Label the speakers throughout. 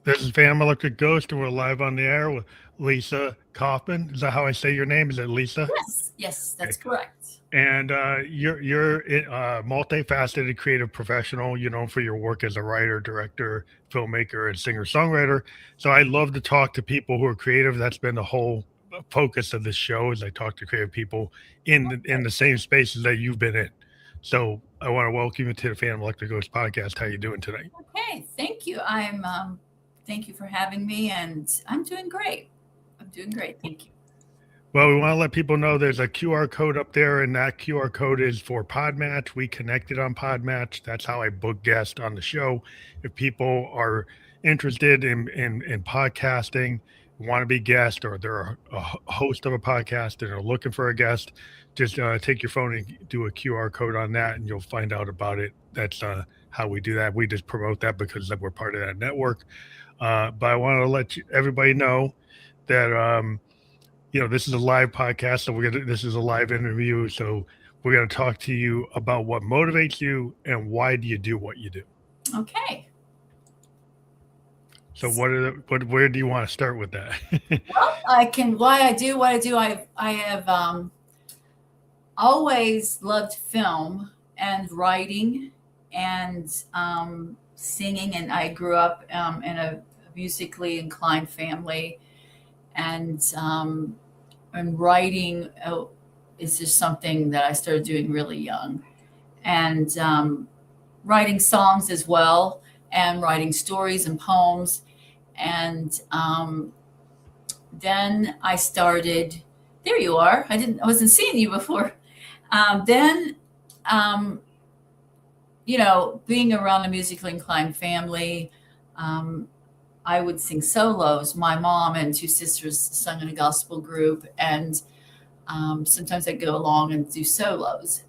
Speaker 1: This is Phantom Electric Ghost, and we're live on the air with Leisa Coffman. Is that how I say your name? Is it Lisa?
Speaker 2: Yes, yes,
Speaker 1: Okay.
Speaker 2: that's correct.
Speaker 1: And you're a multifaceted creative professional. You know for your work as a writer, director, filmmaker, and singer songwriter. So I love to talk to people who are creative. That's been the whole focus of this show. Is I talk to creative people in the same spaces that you've been in. So I want to welcome you to the Phantom Electric Ghost podcast. How you doing tonight?
Speaker 2: Okay, thank you. Thank you for having me, and I'm doing great. I'm doing great. Thank you.
Speaker 1: Well, we want to let people know there's a QR code up there, and that QR code is for Podmatch. We connected on Podmatch. That's how I book guests on the show. If people are interested in podcasting, want to be guests, or they're a host of a podcast and are looking for a guest, just take your phone and do a QR code on that, and you'll find out about it. That's how we do that. We just promote that because we're part of that network. But I want to let everybody know that this is a live podcast, so this is a live interview. So we're gonna talk to you about what motivates you and why do you do what you do.
Speaker 2: Okay.
Speaker 1: So where do you want to start with that?
Speaker 2: Well, I can. Why I do what I do. I have always loved film and writing and singing, and I grew up in a musically inclined family, and writing is just something that I started doing really young, and writing songs as well, and writing stories and poems, and then I started. There you are. I wasn't seeing you before. Then, being around a musically inclined family, I would sing solos. My mom and two sisters sung in a gospel group, and sometimes I'd go along and do solos.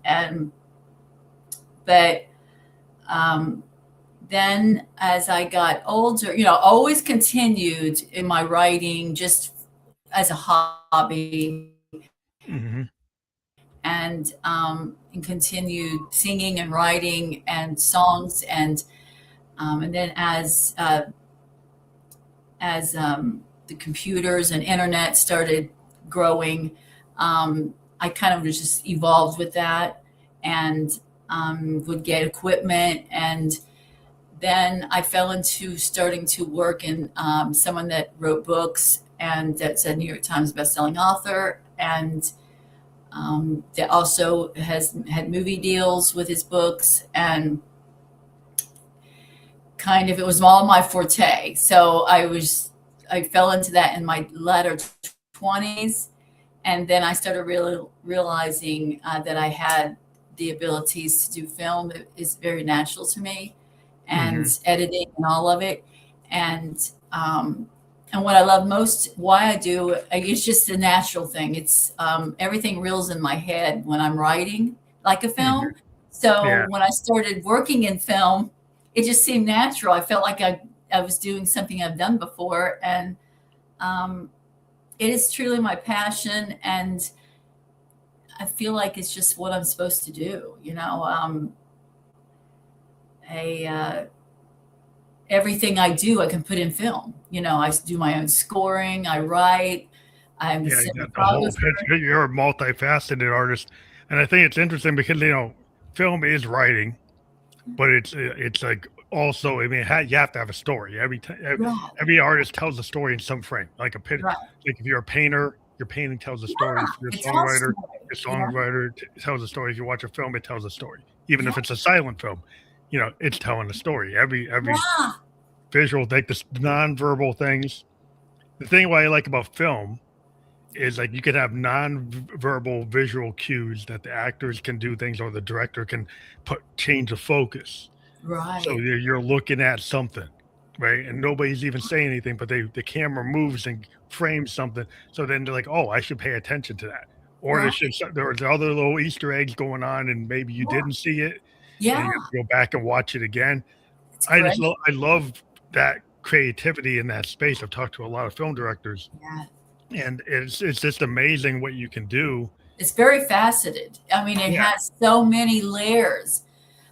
Speaker 2: But then as I got older, always continued in my writing just as a hobby,
Speaker 1: Mm-hmm.
Speaker 2: and continued singing and writing and songs, and then as the computers and internet started growing, I kind of just evolved with that, and would get equipment. And then I fell into starting to work in someone that wrote books, and that's a New York Times bestselling author, and that also has had movie deals with his books, and kind of it was all my forte. So I fell into that in my latter 20s, and then I started really realizing that I had the abilities to do film. It is very natural to me, and
Speaker 1: Mm-hmm.
Speaker 2: editing and all of it, and what I love most, why I do it's just a natural thing. It's everything reels in my head when I'm writing like a
Speaker 1: Mm-hmm.
Speaker 2: film. So
Speaker 1: Yeah.
Speaker 2: when I started working in film, it just seemed natural. I felt like I was doing something I've done before, and um, it is truly my passion, and I feel like it's just what I'm supposed to do. A Everything I do, I can put in film. I do my own scoring. I write. I'm a
Speaker 1: Yeah, you got the whole
Speaker 2: cinematographer.
Speaker 1: picture. You're a multifaceted artist, and I think it's interesting because film is writing, but it's like also. I mean, you have to have a story.
Speaker 2: Right,
Speaker 1: Every artist tells a story in some frame.
Speaker 2: right.
Speaker 1: Like if you're a painter, your painting tells a story. If
Speaker 2: Yeah,
Speaker 1: you're
Speaker 2: it tells story.
Speaker 1: a songwriter tells a story. If you watch a film, it tells a story. Even
Speaker 2: Yeah,
Speaker 1: if it's a silent film, it's telling a story. Every
Speaker 2: yeah,
Speaker 1: visual, like the nonverbal things. The thing what I like about film is like you can have non-verbal visual cues that the actors can do things or the director can put change the focus. So
Speaker 2: right.
Speaker 1: you're looking at something, right? And nobody's even saying anything, but the camera moves and frames something. So then they're like, oh, I should pay attention to that. Or
Speaker 2: Right.
Speaker 1: there's other little Easter eggs going on, and maybe you
Speaker 2: Yeah,
Speaker 1: didn't see it, and you
Speaker 2: yeah.
Speaker 1: have to go back and watch it again.
Speaker 2: It's great.
Speaker 1: I love that creativity in that space. I've talked to a lot of film directors,
Speaker 2: Yeah.
Speaker 1: and it's just amazing what you can do.
Speaker 2: It's very faceted. I mean, it
Speaker 1: Yeah,
Speaker 2: has so many layers.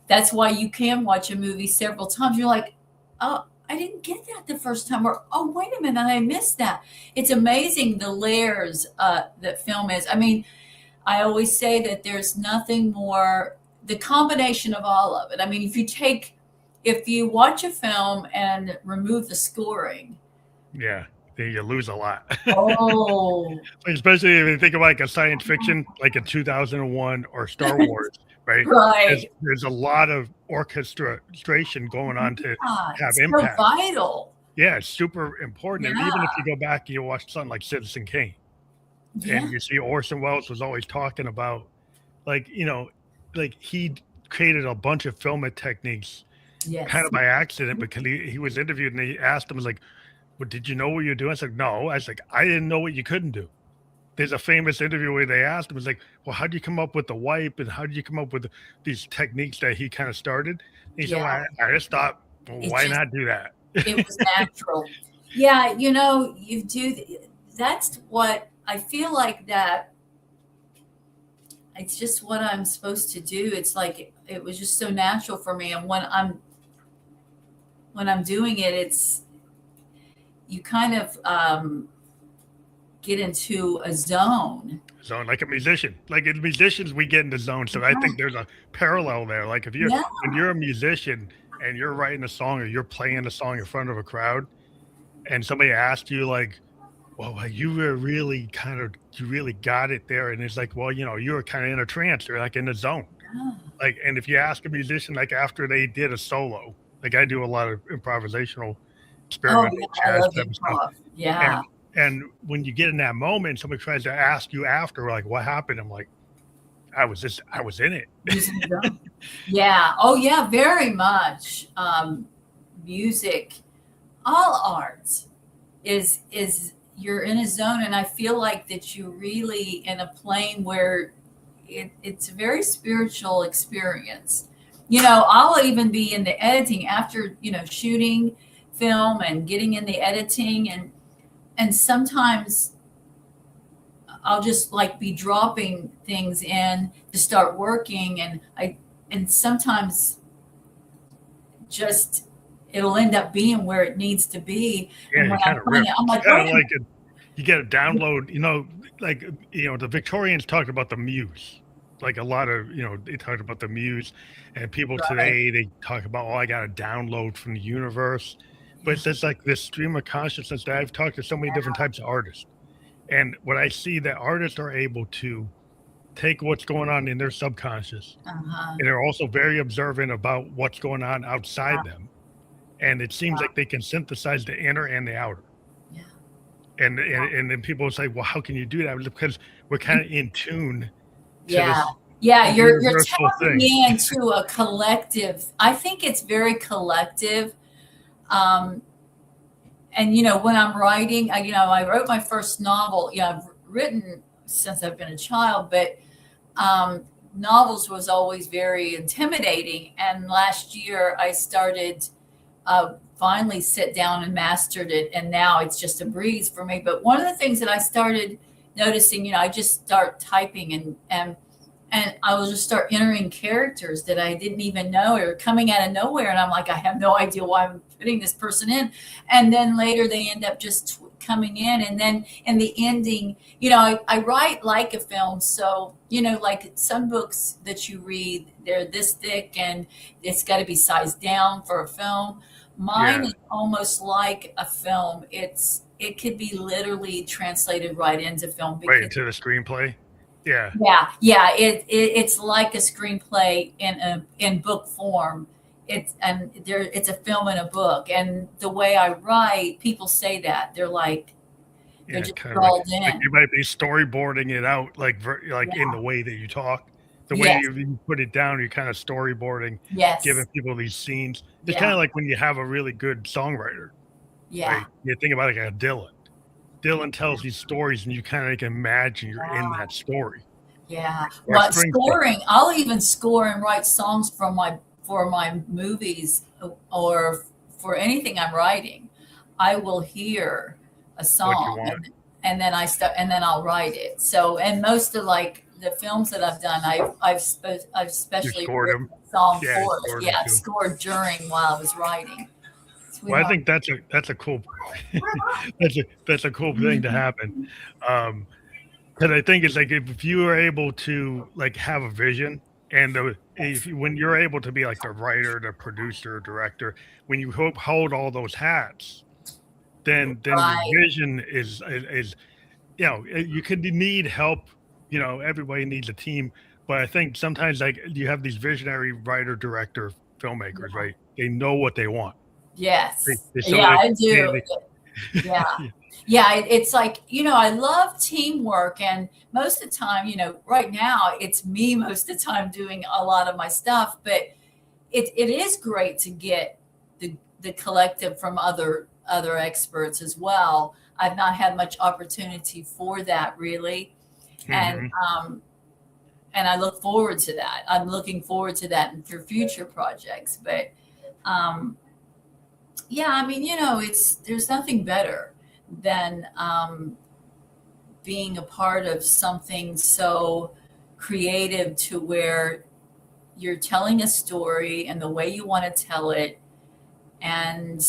Speaker 2: That's why you can watch a movie several times. You're like, oh, I didn't get that the first time, or oh, wait a minute, I missed that. It's amazing the layers that film is. I mean, I always say that there's nothing more, the combination of all of it. I mean, if you watch a film and remove the scoring,
Speaker 1: Yeah, then you lose a lot.
Speaker 2: oh,
Speaker 1: Especially if you think of like a science fiction, like a 2001 or Star Wars, right?
Speaker 2: right.
Speaker 1: There's a lot of orchestration going on to
Speaker 2: Yeah,
Speaker 1: have
Speaker 2: it's so
Speaker 1: impact.
Speaker 2: vital.
Speaker 1: Yeah, it's super important. And even if
Speaker 2: Yeah,
Speaker 1: you go back and you watch something like Citizen Kane,
Speaker 2: yeah,
Speaker 1: and you see Orson Welles was always talking about, like, like he created a bunch of filming techniques kind
Speaker 2: yes,
Speaker 1: of by accident because he was interviewed and they asked him, like, well, did you know what you're doing? I said, no. I was like, I didn't know what you couldn't do. There's a famous interview where they asked him, was like, well, how did you come up with the wipe and how did you come up with these techniques that he kind of started? And he said,
Speaker 2: yeah.
Speaker 1: well, I just thought, well,
Speaker 2: It
Speaker 1: why
Speaker 2: just,
Speaker 1: not do that?
Speaker 2: it was natural. Yeah, you do. That's what I feel like that it's just what I'm supposed to do. It's like it was just so natural for me. And when I'm doing it, it's you kind of get into a zone.
Speaker 1: Zone, like a musician. Like in musicians, we get into zone. So I think there's a parallel there. Like if
Speaker 2: Yeah.
Speaker 1: when you're a musician and you're writing a song or you're playing a song in front of a crowd, and somebody asks you like, well, like, you were really you really got it there. And it's like, well, you were kind of in a trance or like in a zone.
Speaker 2: Yeah.
Speaker 1: Like, and if you ask a musician, like after they did a solo, like I do a lot of improvisational,
Speaker 2: Oh
Speaker 1: experimental
Speaker 2: yeah, I
Speaker 1: jazz
Speaker 2: love
Speaker 1: type of stuff.
Speaker 2: improv. Yeah.
Speaker 1: And when you get in that moment, somebody tries to ask you after, like, what happened? I'm like, I was in it.
Speaker 2: Using the zone. Yeah. Oh yeah, very much. Music, all arts is you're in a zone, and I feel like that you really in a plane where it's a very spiritual experience. I'll even be in the editing after shooting film and getting in the editing, and sometimes I'll just like be dropping things in to start working, and sometimes just it'll end up being where it needs to be.
Speaker 1: Yeah,
Speaker 2: And
Speaker 1: you
Speaker 2: when
Speaker 1: kind
Speaker 2: I'm
Speaker 1: of
Speaker 2: playing
Speaker 1: rip.
Speaker 2: it, I'm
Speaker 1: It's
Speaker 2: like,
Speaker 1: kind
Speaker 2: wait
Speaker 1: of
Speaker 2: a
Speaker 1: like
Speaker 2: minute.
Speaker 1: you get a download. Like the Victorians talked about the muse. Like a lot of they talked about the muse, and people
Speaker 2: Right.
Speaker 1: today they talk about, oh, I got a download from the universe. But
Speaker 2: Yeah.
Speaker 1: it's just like this stream of consciousness that I've talked to so many different types of artists, and what I see that artists are able to take what's going on in their subconscious,
Speaker 2: Uh-huh.
Speaker 1: and they're also very observant about what's going on outside them, and it seems
Speaker 2: Yeah.
Speaker 1: like they can synthesize the inner and the outer.
Speaker 2: Yeah.
Speaker 1: And then people will say, well, how can you do that? Because we're kind of in tune to
Speaker 2: Yeah.
Speaker 1: this
Speaker 2: Yeah. You're
Speaker 1: universal
Speaker 2: tapping
Speaker 1: thing.
Speaker 2: into a collective. I think it's very collective. Um, and when I'm writing, I wrote my first novel. I've written since I've been a child, but um, novels was always very intimidating. And last year I started finally sit down and mastered it, and now it's just a breeze for me. But one of the things that I started noticing, I just start typing, and I will just start entering characters that I didn't even know or coming out of nowhere. And I'm like, I have no idea why I'm putting this person in. And then later they end up just coming in. And then in the ending, I write like a film. So, like some books that you read, they're this thick and it's got to be sized down for a film. Mine
Speaker 1: Yeah,
Speaker 2: is almost like a film. It could be literally translated right into film
Speaker 1: right
Speaker 2: because
Speaker 1: into the screenplay. Yeah,
Speaker 2: yeah, it's like a screenplay in book form. It's a film in a book, and the way I write, people say that they're like they're
Speaker 1: yeah,
Speaker 2: just
Speaker 1: kind of
Speaker 2: called
Speaker 1: like
Speaker 2: in.
Speaker 1: you might be storyboarding it out, like in
Speaker 2: Yeah.
Speaker 1: the way that you talk, the way
Speaker 2: Yes.
Speaker 1: you put it down. You're kind of storyboarding, giving
Speaker 2: Yes.
Speaker 1: people these scenes. It's
Speaker 2: Yeah.
Speaker 1: kind of like when you have a really good songwriter,
Speaker 2: Yeah.
Speaker 1: right? You think about like a Dylan. Dylan tells these stories, and you kind of like imagine you're in that story.
Speaker 2: Yeah.
Speaker 1: Or
Speaker 2: Well,
Speaker 1: Springsteen.
Speaker 2: scoring, I'll even score and write songs for my movies or for anything I'm writing. I will hear a
Speaker 1: What you
Speaker 2: song
Speaker 1: want.
Speaker 2: and then and then I'll write it. So, and most of like the films that I've done, I've
Speaker 1: You
Speaker 2: especially
Speaker 1: scored
Speaker 2: written
Speaker 1: them.
Speaker 2: a song
Speaker 1: Yeah, you
Speaker 2: for it.
Speaker 1: scored them
Speaker 2: Yeah,
Speaker 1: too.
Speaker 2: scored during while I was writing.
Speaker 1: Well, I
Speaker 2: sweetheart.
Speaker 1: think that's a cool that's a cool thing to happen. Um, because I think it's like if you are able to like have a vision and if you, when you're able to be like the writer, the producer, director, when you hold all those hats, then your
Speaker 2: Right.
Speaker 1: vision is you could need help. Everybody needs a team, but I think sometimes like you have these visionary writer, director, filmmakers, right? They know what they want.
Speaker 2: Yes.
Speaker 1: So
Speaker 2: Yeah,
Speaker 1: they,
Speaker 2: I do.
Speaker 1: they
Speaker 2: Yeah. Yeah, it's like, I love teamwork. And most of the time, right now, it's me most of the time doing a lot of my stuff. But it is great to get the collective from other experts as well. I've not had much opportunity for that really. And
Speaker 1: Mhm.
Speaker 2: and I look forward to that. I'm looking forward to that for future projects. But um, yeah, I mean, there's nothing better than being a part of something so creative to where you're telling a story and the way you want to tell it, and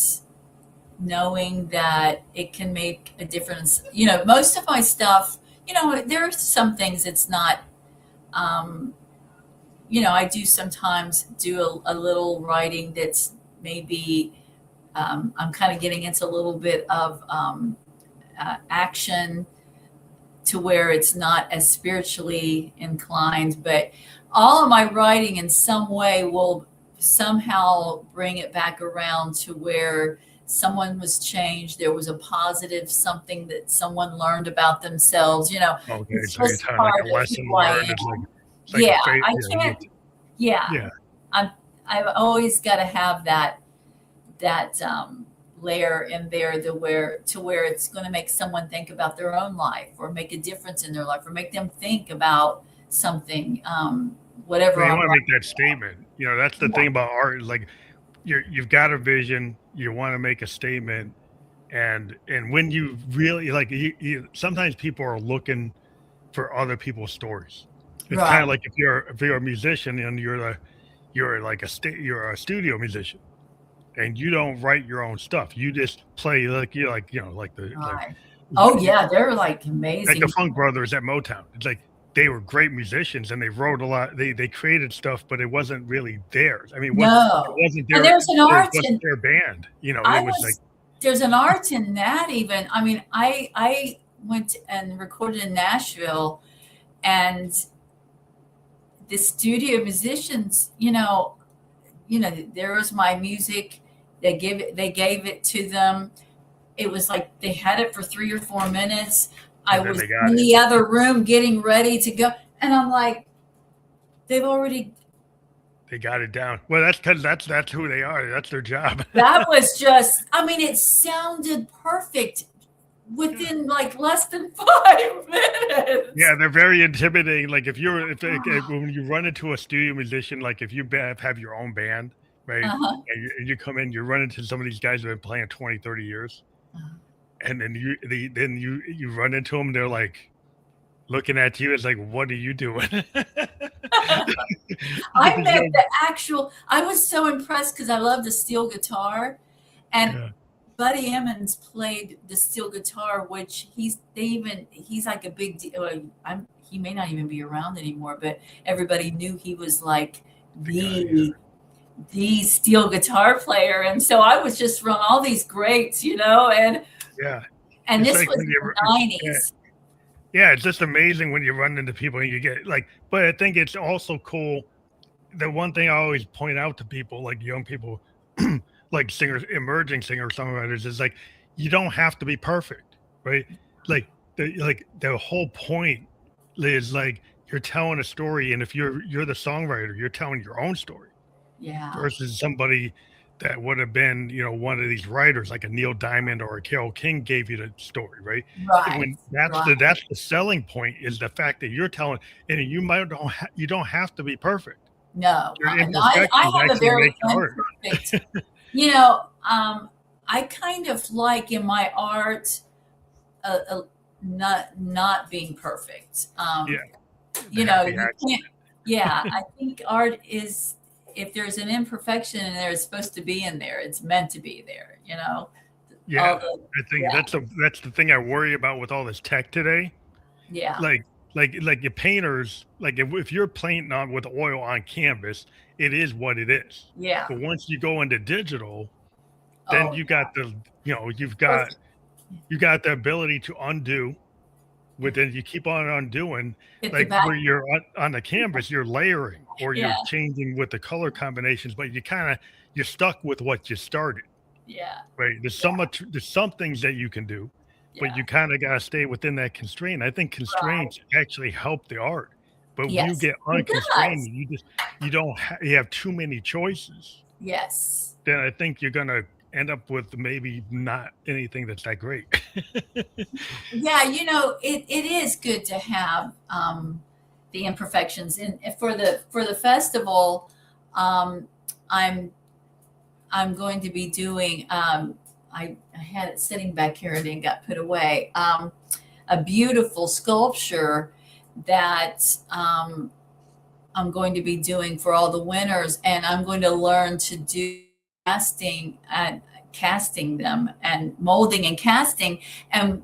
Speaker 2: knowing that it can make a difference. Most of my stuff, there are some things it's not. Um, I do sometimes do a little writing that's maybe I'm kind of getting into a little bit of action to where it's not as spiritually inclined, but all of my writing in some way will somehow bring it back around to where someone was changed. There was a positive something that someone learned about themselves.
Speaker 1: Okay,
Speaker 2: It's
Speaker 1: so you're
Speaker 2: just
Speaker 1: telling like
Speaker 2: part
Speaker 1: a
Speaker 2: of
Speaker 1: lesson
Speaker 2: who I
Speaker 1: learned.
Speaker 2: am.
Speaker 1: It's like a
Speaker 2: Yeah,
Speaker 1: fate.
Speaker 2: I can't. Yeah,
Speaker 1: Yeah.
Speaker 2: I'm. I've always got to have that layer in there to where it's going to make someone think about their own life or make a difference in their life or make them think about something,
Speaker 1: Well,
Speaker 2: whatever
Speaker 1: you
Speaker 2: I'm
Speaker 1: want to make
Speaker 2: writing
Speaker 1: that statement. That's the
Speaker 2: about.
Speaker 1: thing about art. Is like you've got a vision. You want to make a statement, and when you really like, sometimes people are looking for other people's stories. It's kind of
Speaker 2: Right.
Speaker 1: like if you're a musician and you're a studio musician and you don't write your own stuff. You just play like you like like the
Speaker 2: Right. Oh yeah, they're like
Speaker 1: like the
Speaker 2: amazing.
Speaker 1: Funk brothers at Motown. It's like they were great musicians and they wrote a lot. They created stuff, but it wasn't really theirs. I mean, it
Speaker 2: No.
Speaker 1: wasn't
Speaker 2: And
Speaker 1: their
Speaker 2: there's an
Speaker 1: it
Speaker 2: art
Speaker 1: wasn't
Speaker 2: in
Speaker 1: their band.
Speaker 2: I
Speaker 1: It was like
Speaker 2: was there's an art in that even. I mean, I went and recorded in Nashville, and the studio musicians, there was my music. They gave it to them. It was like they had it for 3 or 4 minutes. I
Speaker 1: and then
Speaker 2: was
Speaker 1: they got
Speaker 2: in
Speaker 1: it.
Speaker 2: the other room getting ready to go, and I'm like, they've already.
Speaker 1: They got it down. Well, that's because that's who they are. That's their job.
Speaker 2: That was just. I mean, it sounded perfect
Speaker 1: Yeah.
Speaker 2: within like less than 5 minutes.
Speaker 1: Yeah, they're very intimidating. Like if when you run into a studio musician, like if you have your own band, right?
Speaker 2: Uh-huh.
Speaker 1: And you come in, you run into some of these guys that have been playing 20, 30 years, and then you run into them, they're like looking at you. It's like, what are you doing? You get
Speaker 2: I
Speaker 1: these
Speaker 2: met
Speaker 1: young,
Speaker 2: the actual. I was so impressed because I love the steel guitar, and
Speaker 1: yeah,
Speaker 2: Buddy Emmons played the steel guitar, which he's like a big deal. He may not even be around anymore, but everybody knew he was like
Speaker 1: the guy. Yeah,
Speaker 2: the steel guitar player, and so I was just from all these greats,
Speaker 1: yeah.
Speaker 2: and
Speaker 1: It's
Speaker 2: this
Speaker 1: like
Speaker 2: was
Speaker 1: when
Speaker 2: in
Speaker 1: you,
Speaker 2: the
Speaker 1: yeah,
Speaker 2: '90s.
Speaker 1: yeah. It's just amazing when you run into people and you get like. But I think it's also cool. The one thing I always point out to people, like young people, like singers, emerging singer songwriters, is like you don't have to be perfect, right? The whole point is like you're telling a story, and if you're the songwriter, you're telling your own story
Speaker 2: Yeah,
Speaker 1: versus somebody that would have been, one of these writers like a Neil Diamond or a Carole King gave you the story, right? And
Speaker 2: right,
Speaker 1: when that's
Speaker 2: right.
Speaker 1: the selling point is the fact that you're telling, and you don't have to be perfect.
Speaker 2: No,
Speaker 1: Your
Speaker 2: I
Speaker 1: imperfections
Speaker 2: have a
Speaker 1: actually
Speaker 2: very
Speaker 1: make your art.
Speaker 2: imperfect. You know, I kind of like in my art, not being perfect.
Speaker 1: Yeah, the happy
Speaker 2: You
Speaker 1: accident.
Speaker 2: can't. Yeah, I think art if there's an imperfection in there, it's supposed to be in there. It's meant to be there, you know. All
Speaker 1: Yeah,
Speaker 2: the
Speaker 1: I think
Speaker 2: yeah,
Speaker 1: that's the thing I worry about with all this tech today.
Speaker 2: yeah,
Speaker 1: Like like your painters, like if you're painting on with oil on canvas, it is what it is.
Speaker 2: yeah.
Speaker 1: But once you go into digital, then
Speaker 2: Oh,
Speaker 1: you got the
Speaker 2: perfect.
Speaker 1: you got the ability to undo. Within you keep on undoing,
Speaker 2: Hit the
Speaker 1: like
Speaker 2: back.
Speaker 1: where you're on the canvas, you're layering or
Speaker 2: Yeah,
Speaker 1: you're changing with the color combinations, but you're stuck with what you started.
Speaker 2: yeah,
Speaker 1: Right. There's some things that you can do, but
Speaker 2: yeah.
Speaker 1: you kinda gotta stay within that constraint. I think
Speaker 2: Right.
Speaker 1: constraints actually help the art, but when you
Speaker 2: Yes,
Speaker 1: get
Speaker 2: it
Speaker 1: unconstrained,
Speaker 2: does.
Speaker 1: you don't you have too many choices,
Speaker 2: Yes.
Speaker 1: then I think you're gonna end up with maybe not anything that's that great.
Speaker 2: Yeah, it is good to have the imperfections. And for the festival, um, I'm I'm going to be doing. I had it sitting back here and it got put away. A beautiful sculpture that I'm going to be doing for all the winners, and I'm going to learn to do casting and casting them and molding and casting. And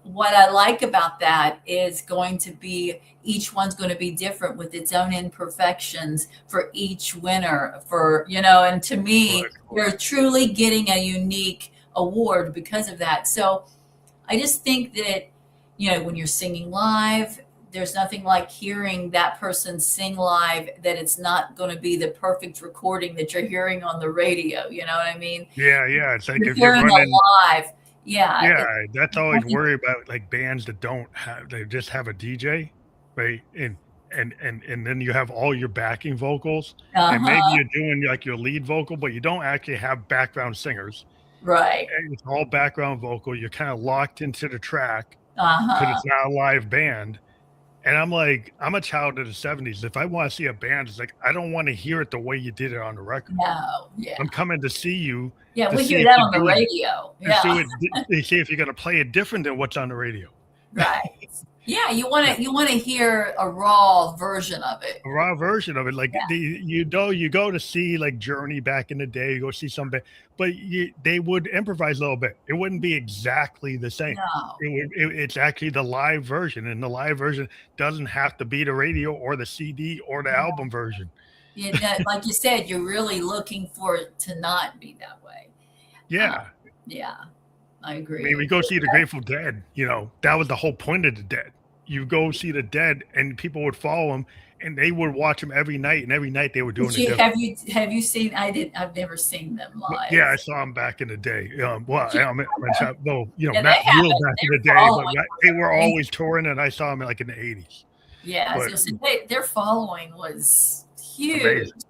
Speaker 2: what I like about that is going to be each one's going to be different with its own imperfections for each winner and to me
Speaker 1: Right,
Speaker 2: you're truly getting a unique award because of that. So I just think that when you're singing live, there's nothing like hearing that person sing live, that it's not going to be the perfect recording that you're hearing on the radio. You know what I mean?
Speaker 1: yeah, it's like
Speaker 2: You're
Speaker 1: if you're
Speaker 2: hearing
Speaker 1: running.
Speaker 2: a live. Yeah.
Speaker 1: Yeah, that's always worry about, like, bands that don't have they just have a DJ, right? And then you have all your backing vocals, and maybe
Speaker 2: Uh-huh.
Speaker 1: you're doing, like, your lead vocal, but you don't actually have background singers,
Speaker 2: Right.
Speaker 1: and it's all background vocal, you're kinda locked into the track because
Speaker 2: Uh-huh.
Speaker 1: it's not a live band, and I'm like, I'm a child of the '70s, if I wanna see a band, it's like, I don't wanna hear it the way you did it on the record.
Speaker 2: No. Yeah.
Speaker 1: I'm coming to see you
Speaker 2: Yeah,
Speaker 1: to
Speaker 2: we
Speaker 1: see
Speaker 2: hear
Speaker 1: if
Speaker 2: that
Speaker 1: you
Speaker 2: on the
Speaker 1: do it
Speaker 2: radio.
Speaker 1: to
Speaker 2: Yeah.
Speaker 1: see it to see if you're gonna play it different than what's on the radio.
Speaker 2: Right. Yeah,
Speaker 1: Yeah,
Speaker 2: you want to hear a raw version of it.
Speaker 1: a raw version of it, like,
Speaker 2: Yeah.
Speaker 1: you go to see, like, Journey back in the day, you go see some band, but they would improvise a little bit. It wouldn't be exactly the same.
Speaker 2: No.
Speaker 1: It's actually the live version, and the live version doesn't have to be the radio or the CD or the
Speaker 2: Yeah.
Speaker 1: album version.
Speaker 2: Like you said, you're really looking for it to not be that way. Uh,
Speaker 1: Yeah.
Speaker 2: yeah, I
Speaker 1: I mean,
Speaker 2: agree.
Speaker 1: we go see the Grateful Dead, that was the whole point of the Dead. You go see the Dead, and people would follow them, and they would watch them every night, and every night they were doing
Speaker 2: Did
Speaker 1: it
Speaker 2: you
Speaker 1: different.
Speaker 2: have you seen? I've never seen them
Speaker 1: But yeah, I
Speaker 2: live.
Speaker 1: saw them back in the day. Well, I mean, well,
Speaker 2: Yeah, they
Speaker 1: not
Speaker 2: have
Speaker 1: real
Speaker 2: it.
Speaker 1: back in the
Speaker 2: They're
Speaker 1: day, but
Speaker 2: following.
Speaker 1: they were
Speaker 2: They,
Speaker 1: always touring, and I saw them like in the '80s.
Speaker 2: yeah,
Speaker 1: But
Speaker 2: their following was huge.
Speaker 1: amazing.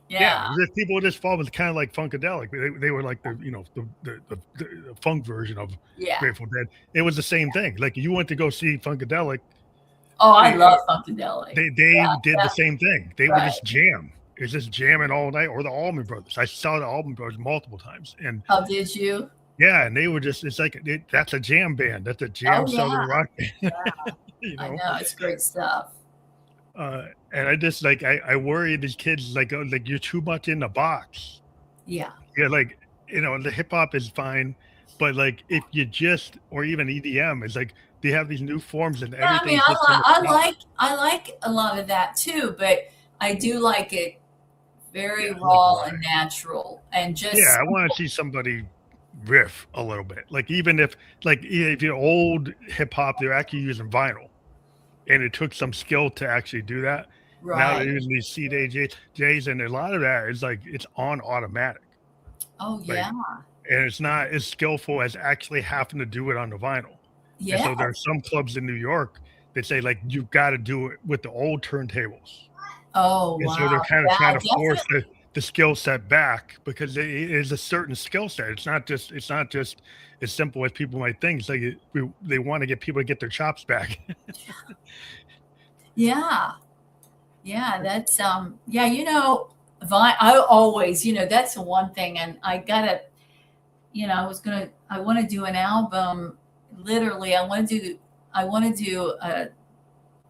Speaker 1: Yeah,
Speaker 2: Yeah,
Speaker 1: just people would just follow. It's kind of like Funkadelic. They were like the funk version of
Speaker 2: yeah,
Speaker 1: Grateful Dead. It was the same thing. Like you went to go see Funkadelic,
Speaker 2: Oh, I
Speaker 1: eh,
Speaker 2: love Funkadelic.
Speaker 1: they did
Speaker 2: Yeah,
Speaker 1: the same thing. They would
Speaker 2: right.
Speaker 1: just jam. It was just jamming all night, or the Allman Brothers. I saw the Allman Brothers multiple times, and
Speaker 2: Oh, did you?
Speaker 1: yeah, and they were just. It's like that's a jam band. That's a
Speaker 2: Oh,
Speaker 1: jam
Speaker 2: yeah.
Speaker 1: southern rock band.
Speaker 2: Yeah,
Speaker 1: you
Speaker 2: I
Speaker 1: know.
Speaker 2: know. It's great stuff.
Speaker 1: And I just like I worry these kids like like you're too much in the box.
Speaker 2: Yeah.
Speaker 1: Yeah, like the hip hop is fine, but like if you just or even EDM is like they have these new forms and
Speaker 2: Yeah, I mean,
Speaker 1: everything's just in the pop.
Speaker 2: I like a lot of that too, but I do like it very
Speaker 1: Yeah, like
Speaker 2: raw and
Speaker 1: live.
Speaker 2: natural and
Speaker 1: Yeah,
Speaker 2: just
Speaker 1: I want to see somebody riff a little bit. Like even if if you're old hip hop, they're actually using vinyl, and it took some skill to actually do that. Now they're
Speaker 2: right.
Speaker 1: using these CDJs, and a lot of that is like it's on automatic.
Speaker 2: Oh,
Speaker 1: Like
Speaker 2: yeah.
Speaker 1: and it's not as skillful as actually having to do it on the vinyl. And so there are
Speaker 2: Yes.
Speaker 1: some clubs in New York that say like you've got to do it with the old turntables.
Speaker 2: Oh,
Speaker 1: And so
Speaker 2: wow.
Speaker 1: they're kind of
Speaker 2: Yeah,
Speaker 1: trying to force
Speaker 2: definitely.
Speaker 1: the skill set back because it is a certain skill set. It's not just as simple as people might think. It's like they want to get people to get their chops back.
Speaker 2: Yeah. Yeah, that's yeah, I always, that's the one thing, and I gotta, I want to do an album. Literally, I want to do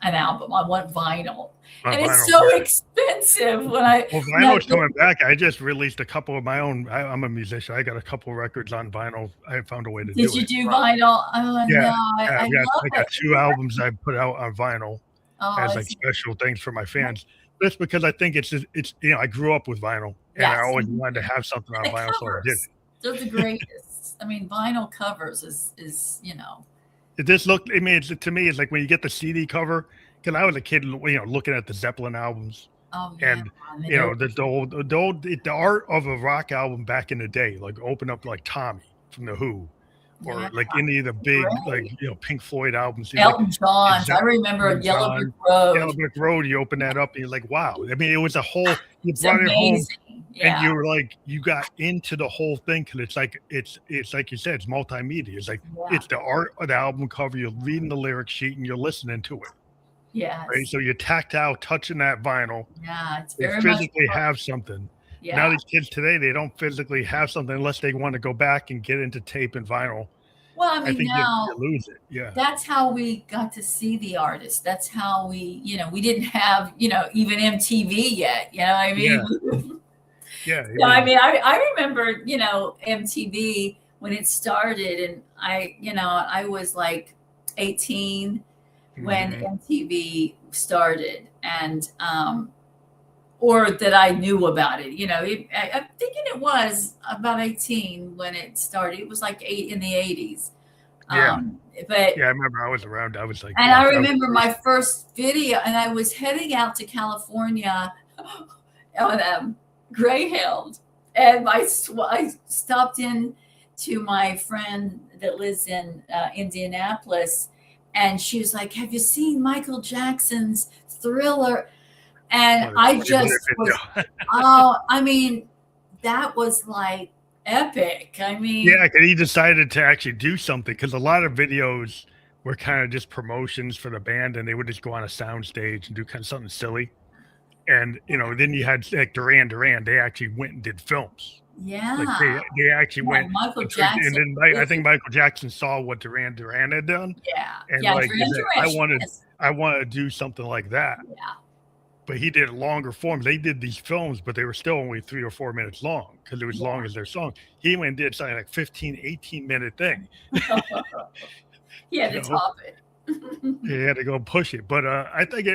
Speaker 2: an album. I want vinyl.
Speaker 1: On
Speaker 2: And it's
Speaker 1: vinyl.
Speaker 2: so
Speaker 1: Yeah.
Speaker 2: expensive
Speaker 1: Well, vinyl's coming back. I just released a couple of my own. I'm a musician. I got a couple of records on vinyl. I found a way to
Speaker 2: did
Speaker 1: do
Speaker 2: you
Speaker 1: it.
Speaker 2: do vinyl? Oh
Speaker 1: Yeah,
Speaker 2: no,
Speaker 1: yeah.
Speaker 2: I
Speaker 1: I
Speaker 2: love
Speaker 1: got
Speaker 2: it.
Speaker 1: 2 albums I put out on vinyl
Speaker 2: Oh,
Speaker 1: as like
Speaker 2: it's
Speaker 1: special things for my fans. Just because I think it's I grew up with vinyl and I
Speaker 2: yes.
Speaker 1: always wanted to have something on
Speaker 2: And the
Speaker 1: vinyl, so I did
Speaker 2: covers. They're the greatest. I mean, vinyl covers is
Speaker 1: it. This look. I mean, to me, it's like when you get the CD cover. Because I was a kid, looking at the Zeppelin albums,
Speaker 2: oh yeah.
Speaker 1: and
Speaker 2: They're
Speaker 1: the art of a rock album back in the day, like open up like Tommy from the Who,
Speaker 2: yeah,
Speaker 1: or like any of the big
Speaker 2: great.
Speaker 1: Pink Floyd albums. Like
Speaker 2: Elton John's. I remember Yellow Brick
Speaker 1: John, Yellow
Speaker 2: Road.
Speaker 1: Brick Road. You open that up and you're like, wow. I mean, it was a whole. You
Speaker 2: It's
Speaker 1: brought it home,
Speaker 2: amazing.
Speaker 1: and
Speaker 2: Yeah.
Speaker 1: you were like, you got into the whole thing because it's like you said, it's multimedia. It's like
Speaker 2: Yeah.
Speaker 1: it's the art of the album cover. You're reading the lyric sheet and you're listening to it.
Speaker 2: Yes.
Speaker 1: Right, so you're tactile touching that vinyl.
Speaker 2: Yeah, it's
Speaker 1: They
Speaker 2: very
Speaker 1: physically
Speaker 2: much
Speaker 1: have something.
Speaker 2: yeah.
Speaker 1: Now these kids today, they don't physically have something unless they want to go back and get into tape and vinyl.
Speaker 2: Well, I
Speaker 1: I
Speaker 2: mean,
Speaker 1: think
Speaker 2: now
Speaker 1: you lose it. Yeah,
Speaker 2: that's how we got to see the artist. That's how we didn't have, even MTV yet. You know what I mean?
Speaker 1: yeah.
Speaker 2: So, I mean, I remember, MTV when it started, and I was like 18 when MTV started, and or that I knew about it. I'm thinking it was about 18 when it started. It was like in the 80s.
Speaker 1: Yeah.
Speaker 2: But
Speaker 1: Yeah, I remember I was around. I was like,
Speaker 2: and I remember my first video, and I was heading out to California on Greyhound, and I stopped in to my friend that lives in Indianapolis, and she was like, "Have you seen Michael Jackson's Thriller?" And I just was, I mean, that was like epic. I mean,
Speaker 1: yeah, because he decided to actually do something because a lot of videos were kind of just promotions for the band, and they would just go on a sound stage and do kind of something silly. And then you had like Duran Duran. They actually went and did films.
Speaker 2: yeah,
Speaker 1: Like they actually went.
Speaker 2: Michael Jackson,
Speaker 1: and then I think Michael Jackson saw what Duran Duran had done.
Speaker 2: yeah,
Speaker 1: And
Speaker 2: yeah,
Speaker 1: like
Speaker 2: Duran
Speaker 1: he said,
Speaker 2: Duran,
Speaker 1: I want to do something like that.
Speaker 2: yeah.
Speaker 1: But he did longer forms. They did these films, but they were still only 3 or 4 minutes long because it was long as their song. He went and did something like 15, 18-minute thing.
Speaker 2: He had to top it.
Speaker 1: He had to go push it. But I think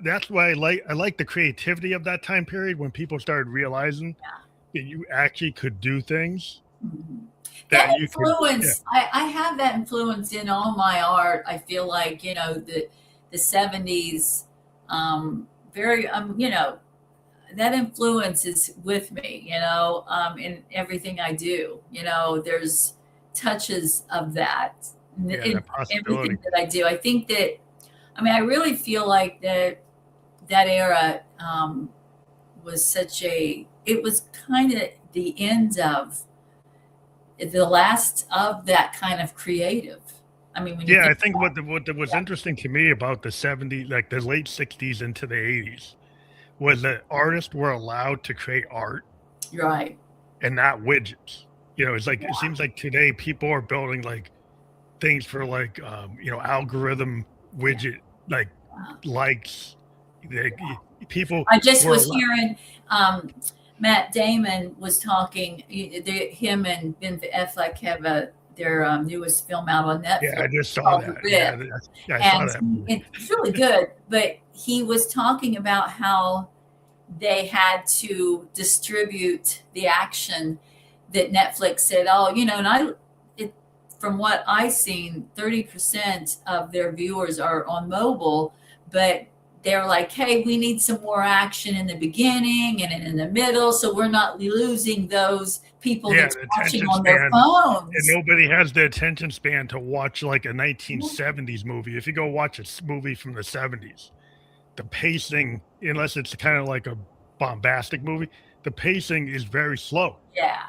Speaker 1: that's why I like the creativity of that time period when people started realizing that you actually could do things.
Speaker 2: That influence, I have that influence in all my art. I feel like the 70s. Very that influence is with me in everything I do. There's touches of that in everything that I do. I think that I really feel like that era was it was kind of the end of the last of that kind of creative. I mean,
Speaker 1: I think what was interesting to me about the 70s, like the late 60s into the 80s, was that artists were allowed to create art,
Speaker 2: right,
Speaker 1: and not widgets. It's like it seems like today people are building like things for like algorithm widget likes. People.
Speaker 2: I just was hearing Matt Damon was talking. Him and Ben Affleck have their newest film out on Netflix.
Speaker 1: Yeah, I just saw that. I saw that.
Speaker 2: It's really good. But he was talking about how they had to distribute the action that Netflix said, from what I've seen, 30% of their viewers are on mobile, but they're like, hey, we need some more action in the beginning and in the middle, so we're not losing those people that's watching on their phones.
Speaker 1: And nobody has the attention span to watch like a 1970s movie. If you go watch a movie from the 70s, the pacing, unless it's kind of like a bombastic movie, the pacing is very slow.
Speaker 2: Yeah.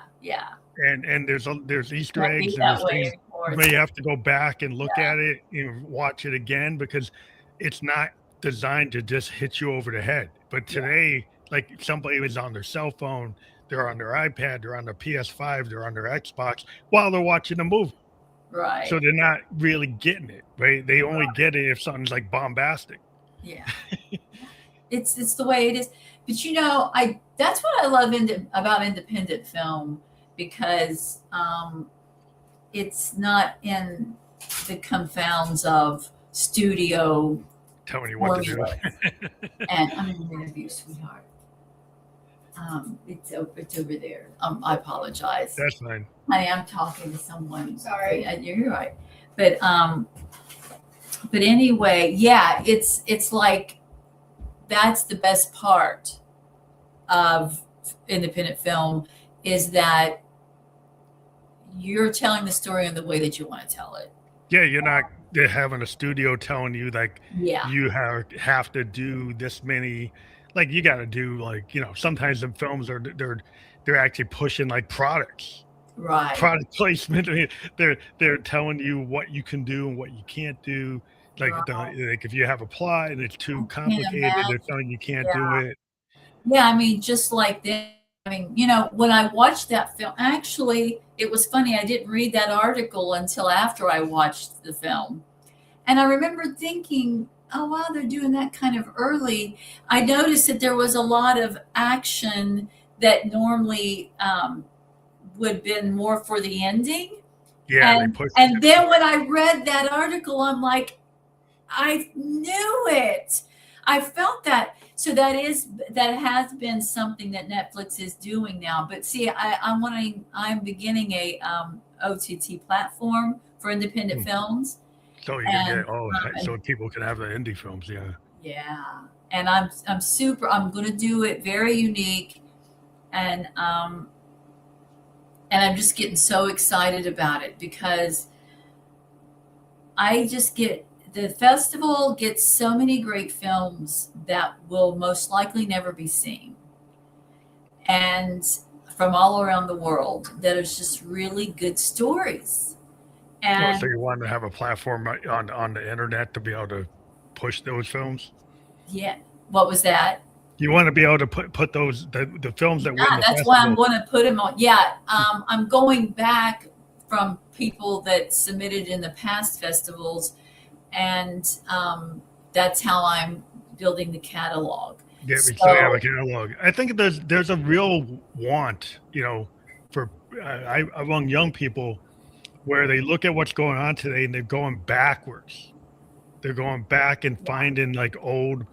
Speaker 1: And there's Easter eggs and there's things where you have to go back and look at it and watch it again because it's not designed to just hit you over the head. But today, like somebody was on their cell phone, they're on their iPad, they're on their PS5, they're on their Xbox while they're watching a movie. So
Speaker 2: Right.
Speaker 1: they're not really getting it, right? They only get it if something's like bombastic.
Speaker 2: Yeah. It's the way it is. But I that's what I love about independent film, because it's not in the confounds of studio
Speaker 1: Telling you what to do.
Speaker 2: formulas. And I'm in the interview, sweetheart. It's over there. I apologize.
Speaker 1: That's fine.
Speaker 2: Honey, I'm talking to someone. Sorry, you're right. But anyway, yeah, it's like that's the best part of independent film, is that you're telling the story in the way that you want to tell it.
Speaker 1: Yeah, you're not they're having a studio telling you like
Speaker 2: Yeah,
Speaker 1: you have to do this many, like you got to do like, sometimes the films they're actually pushing like products,
Speaker 2: right.
Speaker 1: product placement. I mean, they're telling you what you can do and what you can't do.
Speaker 2: Right.
Speaker 1: Like if you have a plot and it's too
Speaker 2: Can't
Speaker 1: complicated, they're
Speaker 2: imagine.
Speaker 1: telling you can't do
Speaker 2: Yeah.
Speaker 1: it.
Speaker 2: Yeah, I mean, just like that. I mean, when I watched that film, actually, it was funny. I didn't read that article until after I watched the film. And I remember thinking, oh, wow, they're doing that kind of early. I noticed that there was a lot of action that normally would have been more for the ending.
Speaker 1: Yeah, they
Speaker 2: And
Speaker 1: push
Speaker 2: and
Speaker 1: it.
Speaker 2: then when I read that article, I'm like, I knew it. I felt that. So that has been something that Netflix is doing now. But see, I'm beginning a OTT platform for independent
Speaker 1: Mm.
Speaker 2: films,
Speaker 1: So you can
Speaker 2: and
Speaker 1: get so people can have the indie films. Yeah.
Speaker 2: yeah, and I'm going to do it very unique, and I'm just getting so excited about it, because I just get the festival gets so many great films that will most likely never be seen, and from all around the world, that is just really good stories.
Speaker 1: Oh, so
Speaker 2: And
Speaker 1: you want to have a platform on the internet to be able to push those films?
Speaker 2: yeah, what was that?
Speaker 1: You want to be able to put those the films that win
Speaker 2: Yeah,
Speaker 1: the
Speaker 2: that's why I'm
Speaker 1: festival.
Speaker 2: going to put them on. Yeah, I'm going back from people that submitted in the past festivals, and that's how I'm building the catalog.
Speaker 1: Yeah, so you have a
Speaker 2: So
Speaker 1: catalog. I think there's a real want, for among young people where they look at what's going on today and they're going backwards. They're going back and
Speaker 2: yeah,
Speaker 1: finding like old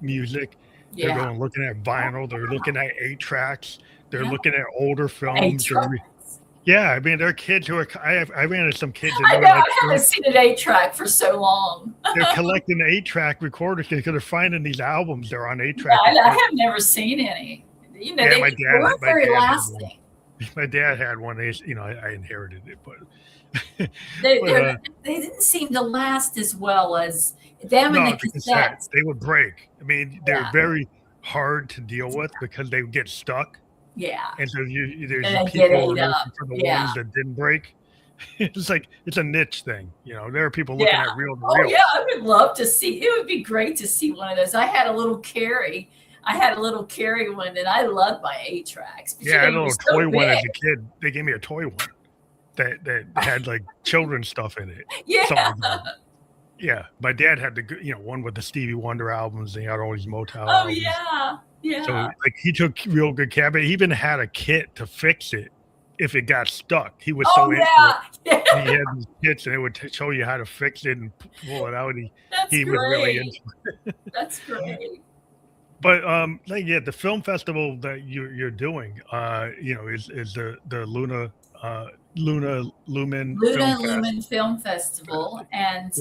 Speaker 1: music. They're
Speaker 2: yeah,
Speaker 1: going looking at vinyl. They're looking at 8 tracks. They're
Speaker 2: yeah.
Speaker 1: looking at older
Speaker 2: Eight
Speaker 1: films.
Speaker 2: tracks.
Speaker 1: Yeah, I mean, there are kids who are. I ran into some kids and
Speaker 2: I
Speaker 1: they
Speaker 2: know,
Speaker 1: were like,
Speaker 2: I haven't seen an 8 track for so long.
Speaker 1: they're collecting 8 track recorders because they're finding these albums. They're on 8 track
Speaker 2: Yeah, I
Speaker 1: recorders.
Speaker 2: have never seen any.
Speaker 1: Yeah,
Speaker 2: They weren't
Speaker 1: my
Speaker 2: very
Speaker 1: dad had one.
Speaker 2: lasting.
Speaker 1: My dad had one. I inherited it, but
Speaker 2: They
Speaker 1: but
Speaker 2: they're, they didn't seem to last as well as them and the
Speaker 1: no, the cassette
Speaker 2: cassettes.
Speaker 1: they would break. I mean, they're
Speaker 2: Yeah,
Speaker 1: very hard to deal with because they would get stuck,
Speaker 2: yeah,
Speaker 1: and so there's
Speaker 2: and they get
Speaker 1: people who are
Speaker 2: ate up.
Speaker 1: looking for the
Speaker 2: Yeah,
Speaker 1: ones that didn't break. It's like it's a niche thing. There are people looking
Speaker 2: yeah.
Speaker 1: at reel to
Speaker 2: Oh yeah,
Speaker 1: reels.
Speaker 2: I would love to see. It would be great to see one of those. I had a little Carrie one, and I loved my 8 tracks. But
Speaker 1: Yeah, I had a
Speaker 2: you're
Speaker 1: little
Speaker 2: so
Speaker 1: toy one
Speaker 2: big.
Speaker 1: as a kid. They gave me a toy one that had like children's stuff in it.
Speaker 2: Yeah.
Speaker 1: Songs. Yeah, my dad had one with the Stevie Wonder albums. And he had all these Motown
Speaker 2: Oh
Speaker 1: albums.
Speaker 2: yeah.
Speaker 1: So
Speaker 2: Yeah.
Speaker 1: like he took real good care. But he even had a kit to fix it if it got stuck. He was so
Speaker 2: Oh
Speaker 1: into it.
Speaker 2: yeah.
Speaker 1: And he
Speaker 2: Yeah.
Speaker 1: had these kits, and it would show you how to fix it and pull it out.
Speaker 2: That's
Speaker 1: He was really
Speaker 2: great.
Speaker 1: into.
Speaker 2: That's great.
Speaker 1: But like, yeah, the film festival that you're doing, is the Luna Lumen Film
Speaker 2: Luna
Speaker 1: Fest.
Speaker 2: Lumen Film Festival, and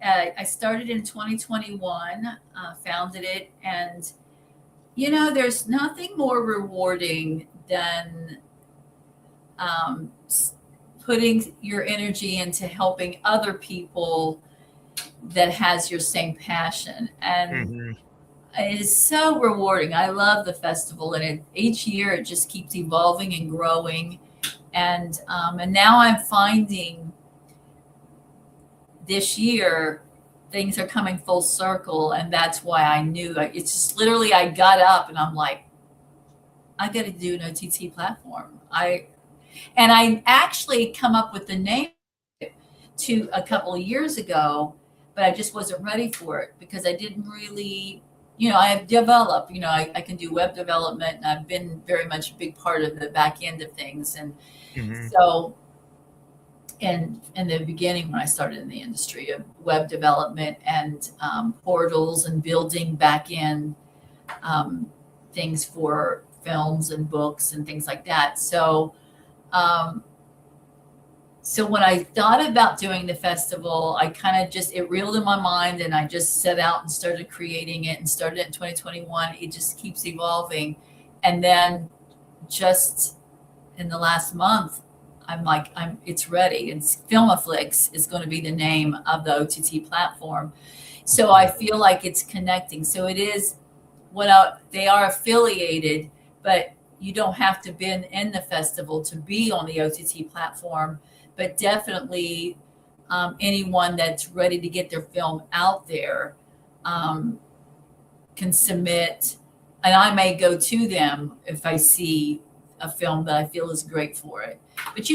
Speaker 1: Yeah.
Speaker 2: I started in 2021, founded it, and there's nothing more rewarding than um, putting your energy into helping other people that has your same passion, and
Speaker 1: Hmm.
Speaker 2: it is so rewarding. I love the festival, and each year it just keeps evolving and growing, and now I'm finding this year things are coming full circle, and that's why I knew it's just literally I got up and I'm like, I got to do an OTT platform. I actually come up with the name a couple of years ago, but I just wasn't ready for it because I didn't really, I have developed, I can do web development, and I've been very much a big part of the back end of things. And
Speaker 1: Hmm.
Speaker 2: so in the beginning, when I started in the industry of web development and portals and building back end things for films and books and things like that. Um, so when I thought about doing the festival, I kind of just, it reeled in my mind, and I just set out and started creating it and started it in 2021. It just keeps evolving. And then just in the last month, it's ready. It's Filmaflix is going to be the name of the OTT platform. So I feel like it's connecting. So it is they are affiliated, but you don't have to be in the festival to be on the OTT platform. But definitely anyone that's ready to get their film out there can submit, and I may go to them if I see a film that I feel is great for it. But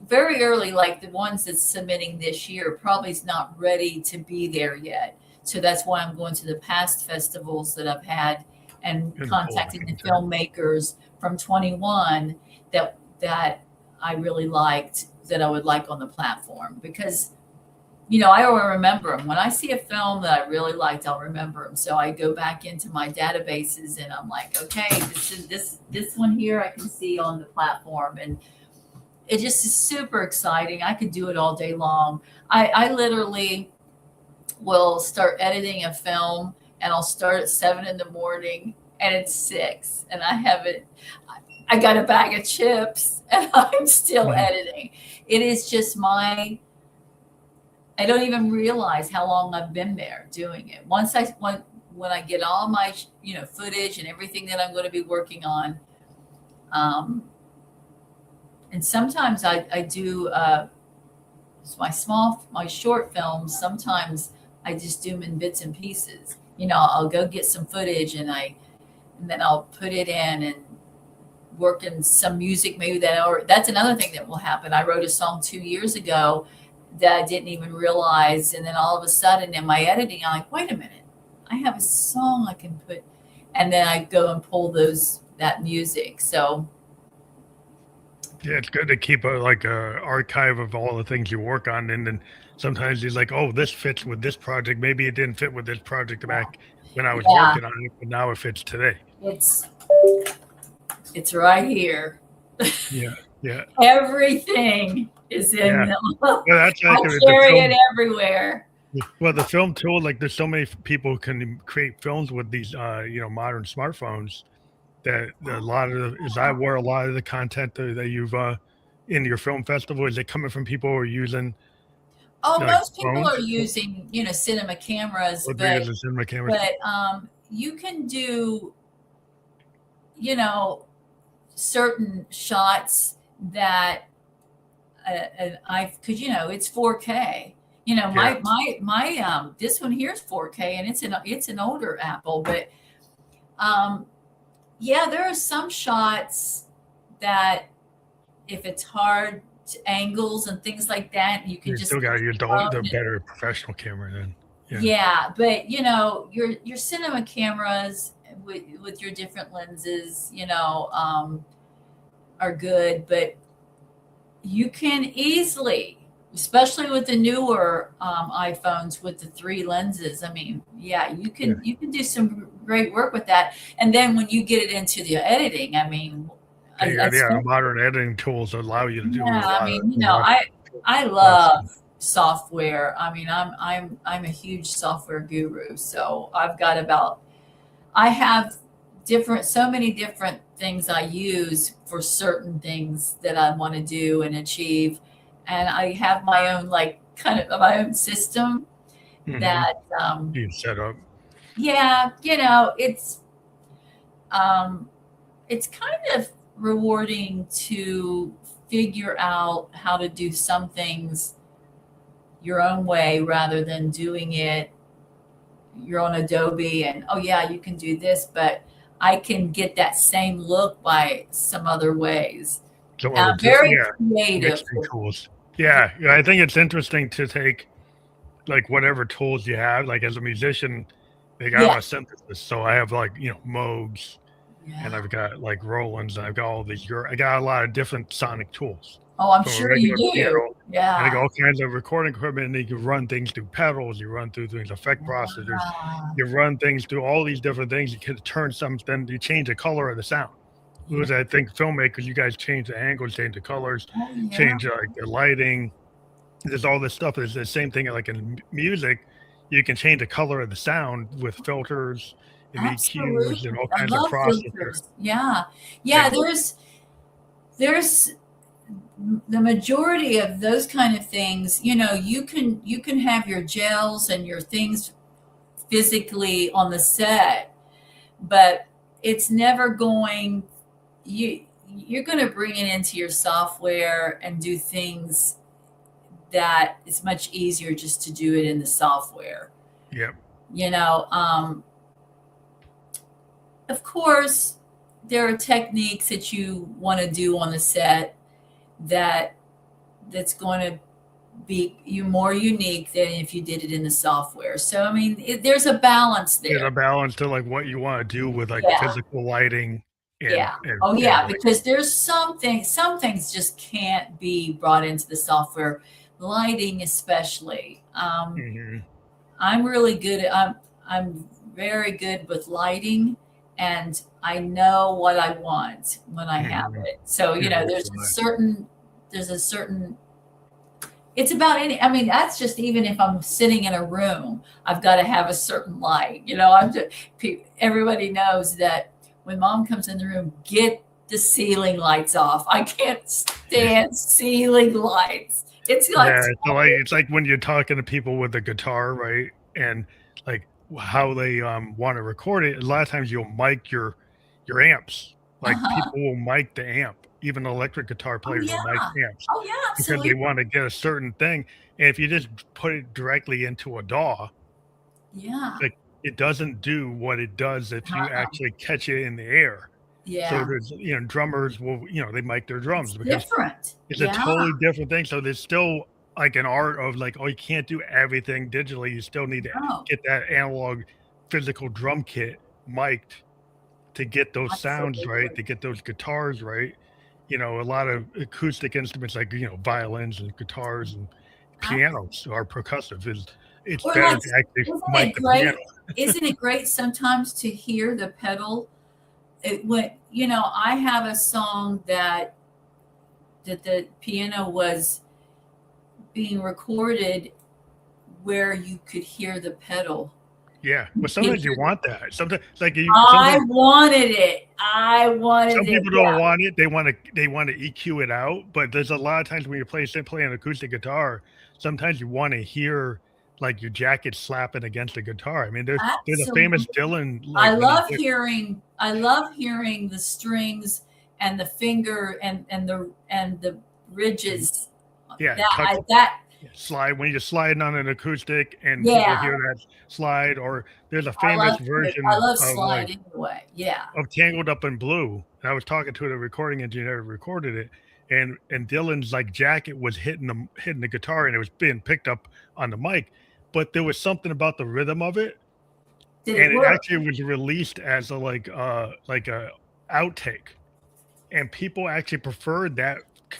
Speaker 2: very early, like the ones that's submitting this year, probably is not ready to be there yet. So that's why I'm going to the past festivals that I've had and contacting the filmmakers from 21 that I really liked, that I would like on the platform, because I will remember them. When I see a film that I really liked, I'll remember them. So I go back into my databases and I'm like, okay, this one here I can see on the platform, and it just is super exciting. I could do it all day long. I literally will start editing a film, and I'll start at 7 a.m. and it's 6, and I got a bag of chips and I'm still editing. It is just I don't even realize how long I've been there doing it. When I get all my footage and everything that I'm going to be working on, and sometimes I do my short films. Sometimes I just do them in bits and pieces. I'll go get some footage and then I'll put it in and work in some music maybe that's another thing that will happen. I wrote a song 2 years ago that I didn't even realize, and then all of a sudden in my editing, I'm like, wait a minute, I have a song I can put, and then I go and pull that music. So
Speaker 1: yeah, it's good to keep a archive of all the things you work on, and then sometimes you're like, oh, this fits with this project. Maybe it didn't fit with this project back when I was working on it, but now it fits today.
Speaker 2: It's right here.
Speaker 1: Yeah.
Speaker 2: Everything is in them.
Speaker 1: Well, that's
Speaker 2: I carry it everywhere.
Speaker 1: Well, the film tool, like there's so many people who can create films with these, modern smartphones, that is that where a lot of the content that you've in your film festival, is it coming from people who are using?
Speaker 2: Most people are using, cinema cameras, but you can do, certain shots that it's 4K. My this one here is 4K, and it's an older Apple, but there are some shots that if it's hard angles and things like that, you can
Speaker 1: still got to use the better professional camera then.
Speaker 2: But your cinema cameras with your different lenses, are good, but you can easily, especially with the newer iPhones with the 3 lenses. I mean, you can do some great work with that. And then when you get it into the editing, I mean,
Speaker 1: modern editing tools allow you to do.
Speaker 2: I love software. I mean, I'm a huge software guru. So I have so many different things I use for certain things that I want to do and achieve. And I have my own, kind of my own system that
Speaker 1: you set up.
Speaker 2: It's kind of rewarding to figure out how to do some things your own way rather than doing it your own Adobe and you can do this, but I can get that same look by some other ways. Very creative.
Speaker 1: Tools. Yeah, yeah, I think it's interesting to take like whatever tools you have. Like as a musician, like I'm
Speaker 2: Yeah,
Speaker 1: a synthesist, so I have like Moogs, and
Speaker 2: yeah.
Speaker 1: I've got like Rolands, and I've got all these. I got a lot of different sonic tools
Speaker 2: Oh, I'm
Speaker 1: from a
Speaker 2: sure you
Speaker 1: regular
Speaker 2: do.
Speaker 1: piano. And I got
Speaker 2: Yeah.
Speaker 1: all kinds of recording equipment, and you can run things through pedals, you run through things, effect processors,
Speaker 2: Yeah.
Speaker 1: you run things through all these different things. You can turn something, you change the color of the sound.
Speaker 2: Yeah.
Speaker 1: Whereas I think filmmakers, you guys change the angles, change the colors,
Speaker 2: Oh, yeah.
Speaker 1: change like the lighting. There's all this stuff. It's the same thing like in music. You can change the color of the sound with filters and EQs and
Speaker 2: Absolutely.
Speaker 1: all
Speaker 2: I
Speaker 1: kinds of
Speaker 2: love
Speaker 1: processors.
Speaker 2: filters. Yeah. Yeah,
Speaker 1: And
Speaker 2: there's the majority of those kind of things, you can have your gels and your things physically on the set, but it's never going you're going to bring it into your software and do things that it's much easier just to do it in the software.
Speaker 1: yeah,
Speaker 2: You know, of course, there are techniques that you want to do on the set that that's going to be you more unique than if you did it in the software. So I mean, there's a balance
Speaker 1: there's
Speaker 2: there.
Speaker 1: a balance to like what you want to do with like
Speaker 2: Yeah,
Speaker 1: physical lighting and
Speaker 2: yeah.
Speaker 1: and
Speaker 2: Oh
Speaker 1: and
Speaker 2: yeah,
Speaker 1: like
Speaker 2: because there's some things just can't be brought into the software, lighting especially.
Speaker 1: mhm,
Speaker 2: I'm really good at, I'm very good with lighting, and I know what I want when I have
Speaker 1: mhm.
Speaker 2: it. So,
Speaker 1: Yeah,
Speaker 2: there's a
Speaker 1: right.
Speaker 2: certain it's about any, I mean, that's just even if I'm sitting in a room, I've got to have a certain light. I'm just, everybody knows that when mom comes in the room, get the ceiling lights off. I can't stand ceiling lights. It's like,
Speaker 1: Yeah, so like it's like when you're talking to people with a guitar, right? And like how they want to record it. A lot of times you'll mic your amps. Like
Speaker 2: uh-huh.
Speaker 1: people will mic the amp. Even electric guitar
Speaker 2: Oh
Speaker 1: players will mic
Speaker 2: yeah.
Speaker 1: amps
Speaker 2: Oh yeah,
Speaker 1: because they
Speaker 2: absolutely.
Speaker 1: want to get a certain thing. And if you just put it directly into a DAW,
Speaker 2: Yeah.
Speaker 1: like it doesn't do what it does if you
Speaker 2: Uh-uh.
Speaker 1: actually catch it in the air. So
Speaker 2: Yeah.
Speaker 1: there's drummers will they mic their
Speaker 2: It's
Speaker 1: drums because
Speaker 2: different.
Speaker 1: it's a
Speaker 2: Yeah.
Speaker 1: totally different thing. So there's still like an art of like, oh, you can't do everything digitally. You still need to
Speaker 2: No,
Speaker 1: get that analog physical drum kit mic'd to get those sounds right,
Speaker 2: absolutely.
Speaker 1: to get those guitars right. A lot of acoustic instruments like violins and guitars and pianos are percussive. It's
Speaker 2: Or
Speaker 1: better
Speaker 2: like,
Speaker 1: to actually
Speaker 2: isn't
Speaker 1: mic
Speaker 2: it
Speaker 1: the piano.
Speaker 2: great? Isn't it great sometimes to hear the pedal? I have a song that the piano was being recorded where you could hear the pedal.
Speaker 1: Yeah. Well,
Speaker 2: You could
Speaker 1: sometimes you
Speaker 2: hear the,
Speaker 1: want that. Sometimes like
Speaker 2: I
Speaker 1: sometimes
Speaker 2: wanted it. I wanted
Speaker 1: some
Speaker 2: it.
Speaker 1: people don't
Speaker 2: Yeah.
Speaker 1: want it. They want to EQ it out, but there's a lot of times when you play an acoustic guitar, sometimes you want to hear like your jacket slapping against the guitar. I mean, there's a famous
Speaker 2: Absolutely.
Speaker 1: Dylan like when he did
Speaker 2: I love hearing the strings and the finger and the ridges.
Speaker 1: yeah,
Speaker 2: That
Speaker 1: touch
Speaker 2: I that
Speaker 1: slide when you're sliding on an acoustic and people
Speaker 2: Yeah,
Speaker 1: hear that slide, or there's a famous
Speaker 2: I
Speaker 1: version
Speaker 2: love
Speaker 1: of like
Speaker 2: slide anyway. Yeah.
Speaker 1: of Tangled Up in Blue. And I was talking to the recording engineer who recorded it, and Dylan's like jacket was hitting the guitar, and it was being picked up on the mic, but there was something about the rhythm of it,
Speaker 2: Did it
Speaker 1: and it
Speaker 2: work?
Speaker 1: actually was released as a like a outtake, and people actually preferred that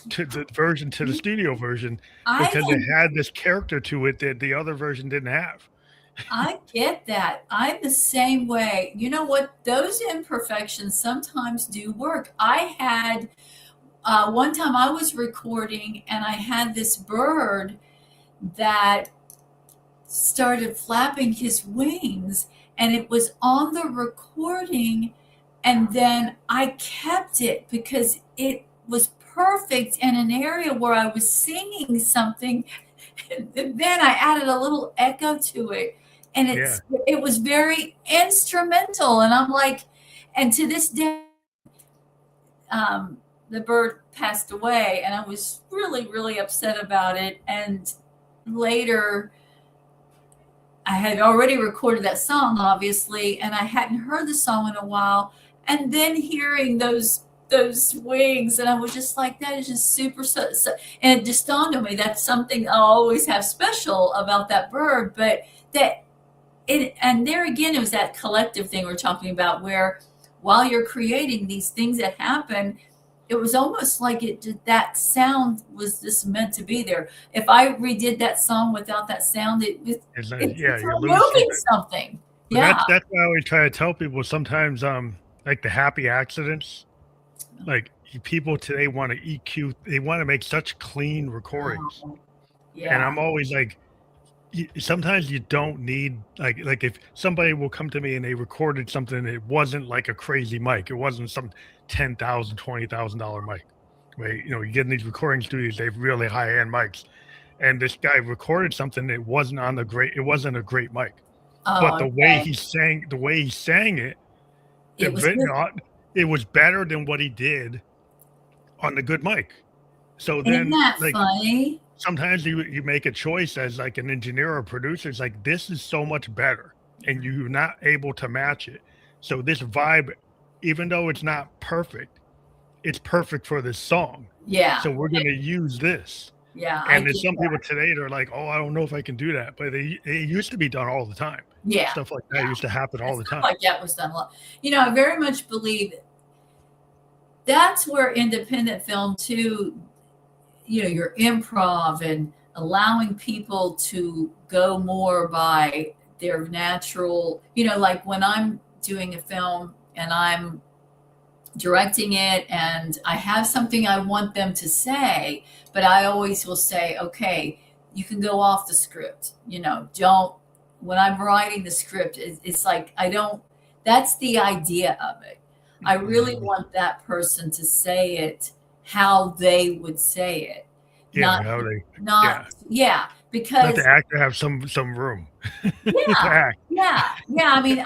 Speaker 1: to the version to the studio version
Speaker 2: I
Speaker 1: because it
Speaker 2: can
Speaker 1: had this character to it that the other version didn't have.
Speaker 2: I get that. I'm the same way. You know what? Those imperfections sometimes do work. I had one time I was recording and I had this bird that started flapping his wings, and it was on the recording, and then I kept it because it was perfect in an area where I was singing something, and then I added a little echo to it, and
Speaker 1: Yeah.
Speaker 2: it was very instrumental, and I'm like, and to this day, the bird passed away, and I was really really upset about it, and later I had already recorded that song, obviously, and I hadn't heard the song in a while. And then hearing those those swings, and I was just like, that is just super. And it just dawned on me that's something I always have special about that bird. But that it, and there again, it was that collective thing we're talking about, where while you're creating these things that happen, it was almost like that sound was just meant to be there. If I redid that song without that sound, it's
Speaker 1: you lose
Speaker 2: removing something.
Speaker 1: But
Speaker 2: Yeah.
Speaker 1: that's why I always try to tell people sometimes, like the happy accidents, like people today want to EQ, they want to make such clean recordings. And
Speaker 2: Yeah.
Speaker 1: I'm always like, sometimes you don't need like if somebody will come to me and they recorded something, it wasn't like a crazy mic, it wasn't some $10,000, $20,000 mic, right? You know, you get in these recording studios, they have really high end mics, and this guy recorded something that wasn't it wasn't a great mic, but
Speaker 2: Oh,
Speaker 1: the way
Speaker 2: okay.
Speaker 1: he sang it,
Speaker 2: It was good.
Speaker 1: it was better than what he did on the good mic. So
Speaker 2: Isn't
Speaker 1: then,
Speaker 2: that
Speaker 1: like,
Speaker 2: funny?
Speaker 1: sometimes you make a choice as like an engineer or producer. It's like, this is so much better, and you're not able to match it. So this vibe, even though it's not perfect, it's perfect for this song.
Speaker 2: Yeah.
Speaker 1: So we're going to use this.
Speaker 2: Yeah. I
Speaker 1: And there's
Speaker 2: get
Speaker 1: some
Speaker 2: that.
Speaker 1: people today that are like, oh, I don't know if I can do that. But it used to be done all the time.
Speaker 2: Yeah.
Speaker 1: Stuff like that used to happen all the time.
Speaker 2: Like that was done a lot. You know, I very much believe that's where independent film too, you know, your improv and allowing people to go more by their natural, you know, like when I'm doing a film and I'm directing it and I have something I want them to say, but I always will say, okay, you can go off the script, you know, don't, when I'm writing the script, it's like, I don't, that's the idea of it. I really want that person to say it how they would say it.
Speaker 1: Yeah,
Speaker 2: Because
Speaker 1: let the actor have some room.
Speaker 2: yeah. I mean,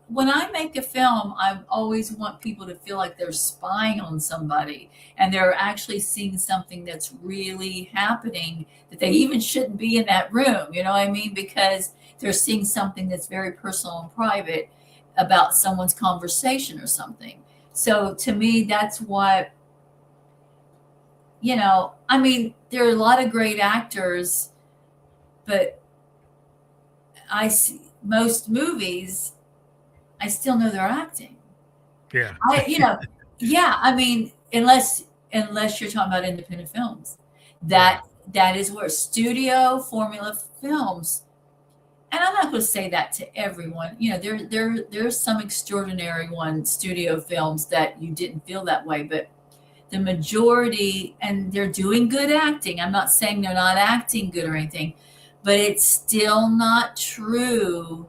Speaker 2: when I make a film, I always want people to feel like they're spying on somebody and they're actually seeing something that's really happening, that they even shouldn't be in that room. You know what I mean? Because they're seeing something that's very personal and private about someone's conversation or something. So to me, that's what, you know, I mean, there are a lot of great actors, but I see most movies, I still know they're acting.
Speaker 1: Yeah.
Speaker 2: I mean, unless you're talking about independent films, that is where studio formula films, and I'm not going to say that to everyone. You know, there's some extraordinary studio films that you didn't feel that way, but the majority, and they're doing good acting. I'm not saying they're not acting good or anything, but it's still not true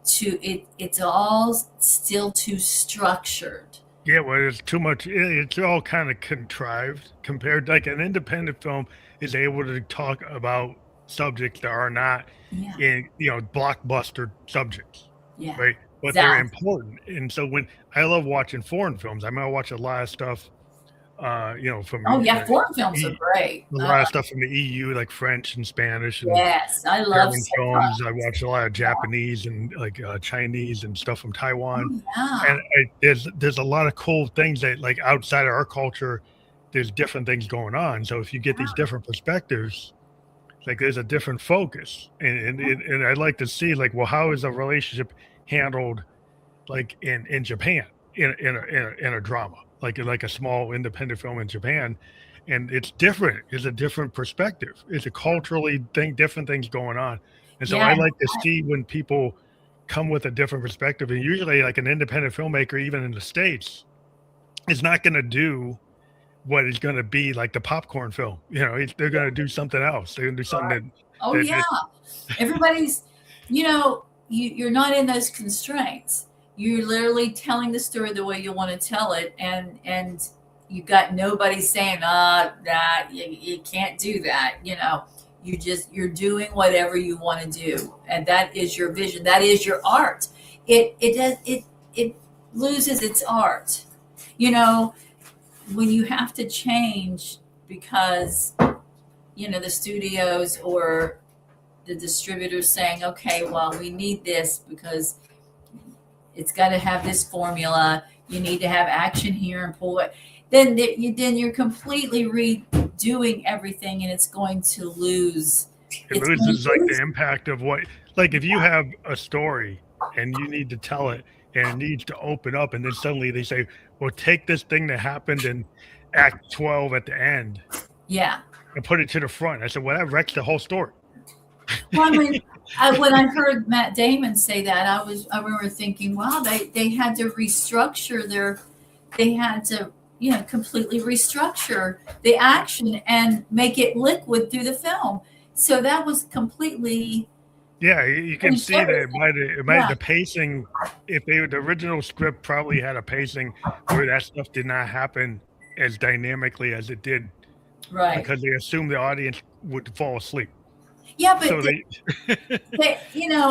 Speaker 2: to it. It's all still too structured.
Speaker 1: Yeah, well, it's too much. It's all kind of contrived compared. Like an independent film is able to talk about subjects that are not in, you know, blockbuster subjects, right? But they're important. And so when I love watching foreign films, I might watch a lot of stuff. You know, from
Speaker 2: foreign films are great.
Speaker 1: A lot of stuff from the EU, like French and Spanish, and
Speaker 2: I love
Speaker 1: German films. I watch a lot of Japanese and like Chinese and stuff from Taiwan. And there's a lot of cool things that, like, outside of our culture, there's different things going on. So if you get these different perspectives, like there's a different focus, and I'd like to see, like, well, how is a relationship handled, like in Japan, in a drama, like a small independent film in Japan, and it's different. It's a different perspective. It's a culturally different things going on, and so I like to see when people come with a different perspective. And usually, like an independent filmmaker, even in the States, is not going to do what is going to be like the popcorn film. You know, they're going to do something else. They're going to do something
Speaker 2: everybody's, you know, you're not in those constraints. You're literally telling the story the way you want to tell it, and you got nobody saying that you can't do that. You know, you're doing whatever you want to do, and that is your vision. That is your art. It loses its art. You know, when you have to change because, you know, the studios or the distributors saying, okay, well, we need this because it's got to have this formula. You need to have action here and pull it. Then you're completely redoing everything, and it's going to lose.
Speaker 1: It loses like the impact of what, like if you have a story and you need to tell it and it needs to open up, and then suddenly they say, well, take this thing that happened in act 12 at the end
Speaker 2: Yeah.
Speaker 1: and put it to the front. I said, well, that wrecks the whole story.
Speaker 2: Well, I mean, when I heard Matt Damon say that, I remember thinking, wow, they had to restructure they had to, completely restructure the action and make it liquid through the film. So that was completely.
Speaker 1: Yeah, you can see that the pacing, if the original script probably had a pacing where that stuff did not happen as dynamically as it did.
Speaker 2: Right.
Speaker 1: Because they assumed the audience would fall asleep.
Speaker 2: Yeah, but so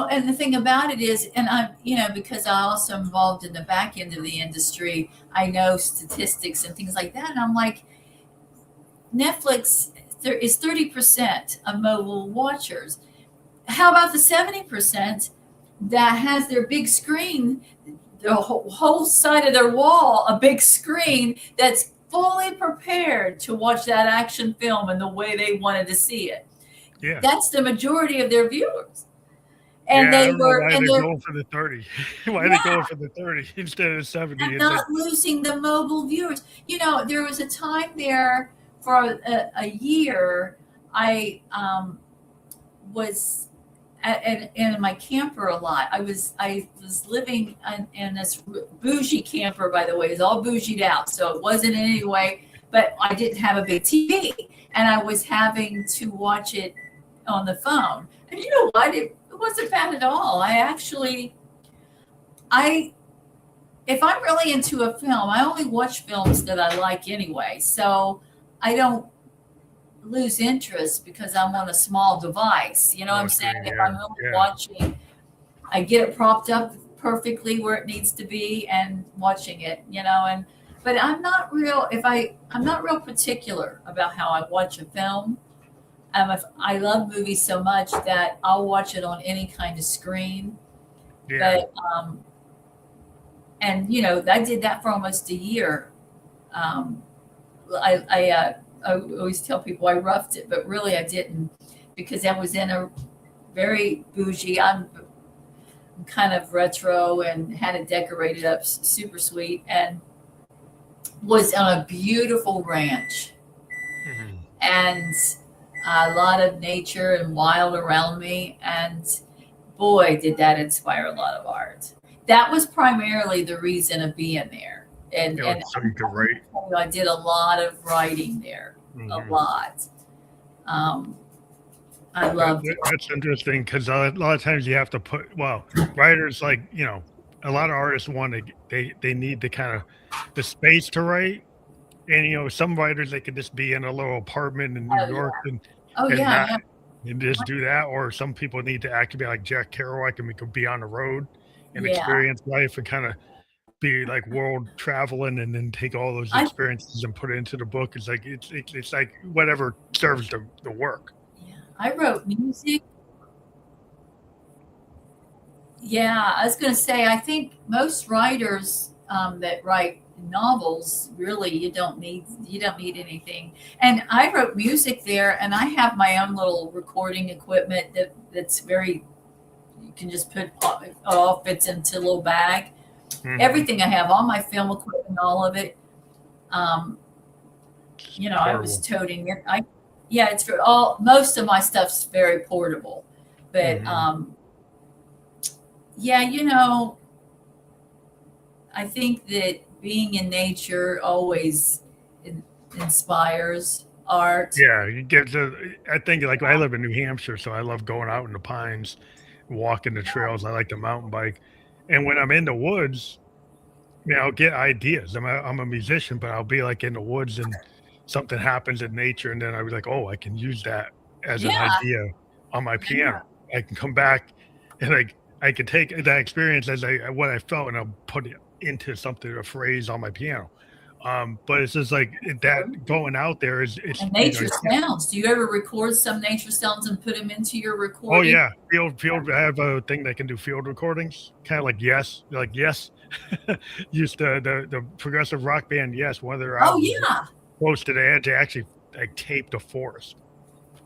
Speaker 2: and the thing about it is, and I'm, because I'm also involved in the back end of the industry, I know statistics and things like that. And I'm like, Netflix, there is 30% of mobile watchers. How about the 70% that has their big screen, the whole side of their wall, a big screen that's fully prepared to watch that action film in the way they wanted to see it?
Speaker 1: Yeah,
Speaker 2: that's the majority of their viewers. And
Speaker 1: they're going for the 30. Why are they going for the 30 instead of the 70?
Speaker 2: And not losing the mobile viewers. There was a time there for a year. I was in my camper a lot. I was living in this bougie camper, by the way. It was all bougieed out, so it wasn't in any way. But I didn't have a big TV, and I was having to watch it on the phone. And you know what? It wasn't bad at all. If I'm really into a film, I only watch films that I like anyway. So I don't lose interest because I'm on a small device. You know what I'm saying? If I'm really watching, I get it propped up perfectly where it needs to be and watching it, but I'm not real particular about how I watch a film. If I love movies so much that I'll watch it on any kind of screen.
Speaker 1: Yeah.
Speaker 2: But I did that for almost a year. I always tell people I roughed it, but really I didn't, because I was in a very bougie. I'm kind of retro and had it decorated up super sweet, and was on a beautiful ranch.
Speaker 1: Mm-hmm.
Speaker 2: And a lot of nature and wild around me, and boy, did that inspire a lot of art. That was primarily the reason of being there. And
Speaker 1: so you could write.
Speaker 2: I did a lot of writing there, a lot. I loved it.
Speaker 1: That's interesting, because a lot of times you have to writers, like, a lot of artists they need the kind of the space to write. And, some writers, they could just be in a little apartment in New York and just do that. Or some people need to actually be like Jack Kerouac, and we could be on the road and experience life and kind of be like world traveling, and then take all those experiences and put it into the book. It's like it's like whatever serves the work.
Speaker 2: Yeah, I wrote music. Yeah, I was going to say, I think most writers that write novels, really, you don't need anything. And I wrote music there, and I have my own little recording equipment that's very, you can just put all fits into a little bag. Mm-hmm. Everything I have, all my film equipment, all of it. I was toting it. It's for most of my stuff's very portable, but I think that being in nature always inspires art.
Speaker 1: Yeah, I think, like, I live in New Hampshire, so I love going out in the pines, walking the trails. I like to mountain bike. And when I'm in the woods, I'll get ideas. I'm a musician, but I'll be like in the woods and something happens in nature, and then I'll be like, oh, I can use that as an idea on my piano. I can come back and I can take that experience as what I felt, and I'll put it into something, a phrase on my piano. But it's just like that going out there is it's
Speaker 2: And nature sounds. Do you ever record some nature sounds and put them into your
Speaker 1: oh
Speaker 2: recording?
Speaker 1: yeah, field. I have a thing that can do field recordings, kind of like Yes, used to the progressive rock band Yes. One of their
Speaker 2: Oh
Speaker 1: albums,
Speaker 2: yeah.
Speaker 1: Close to the Edge. They actually like taped a forest.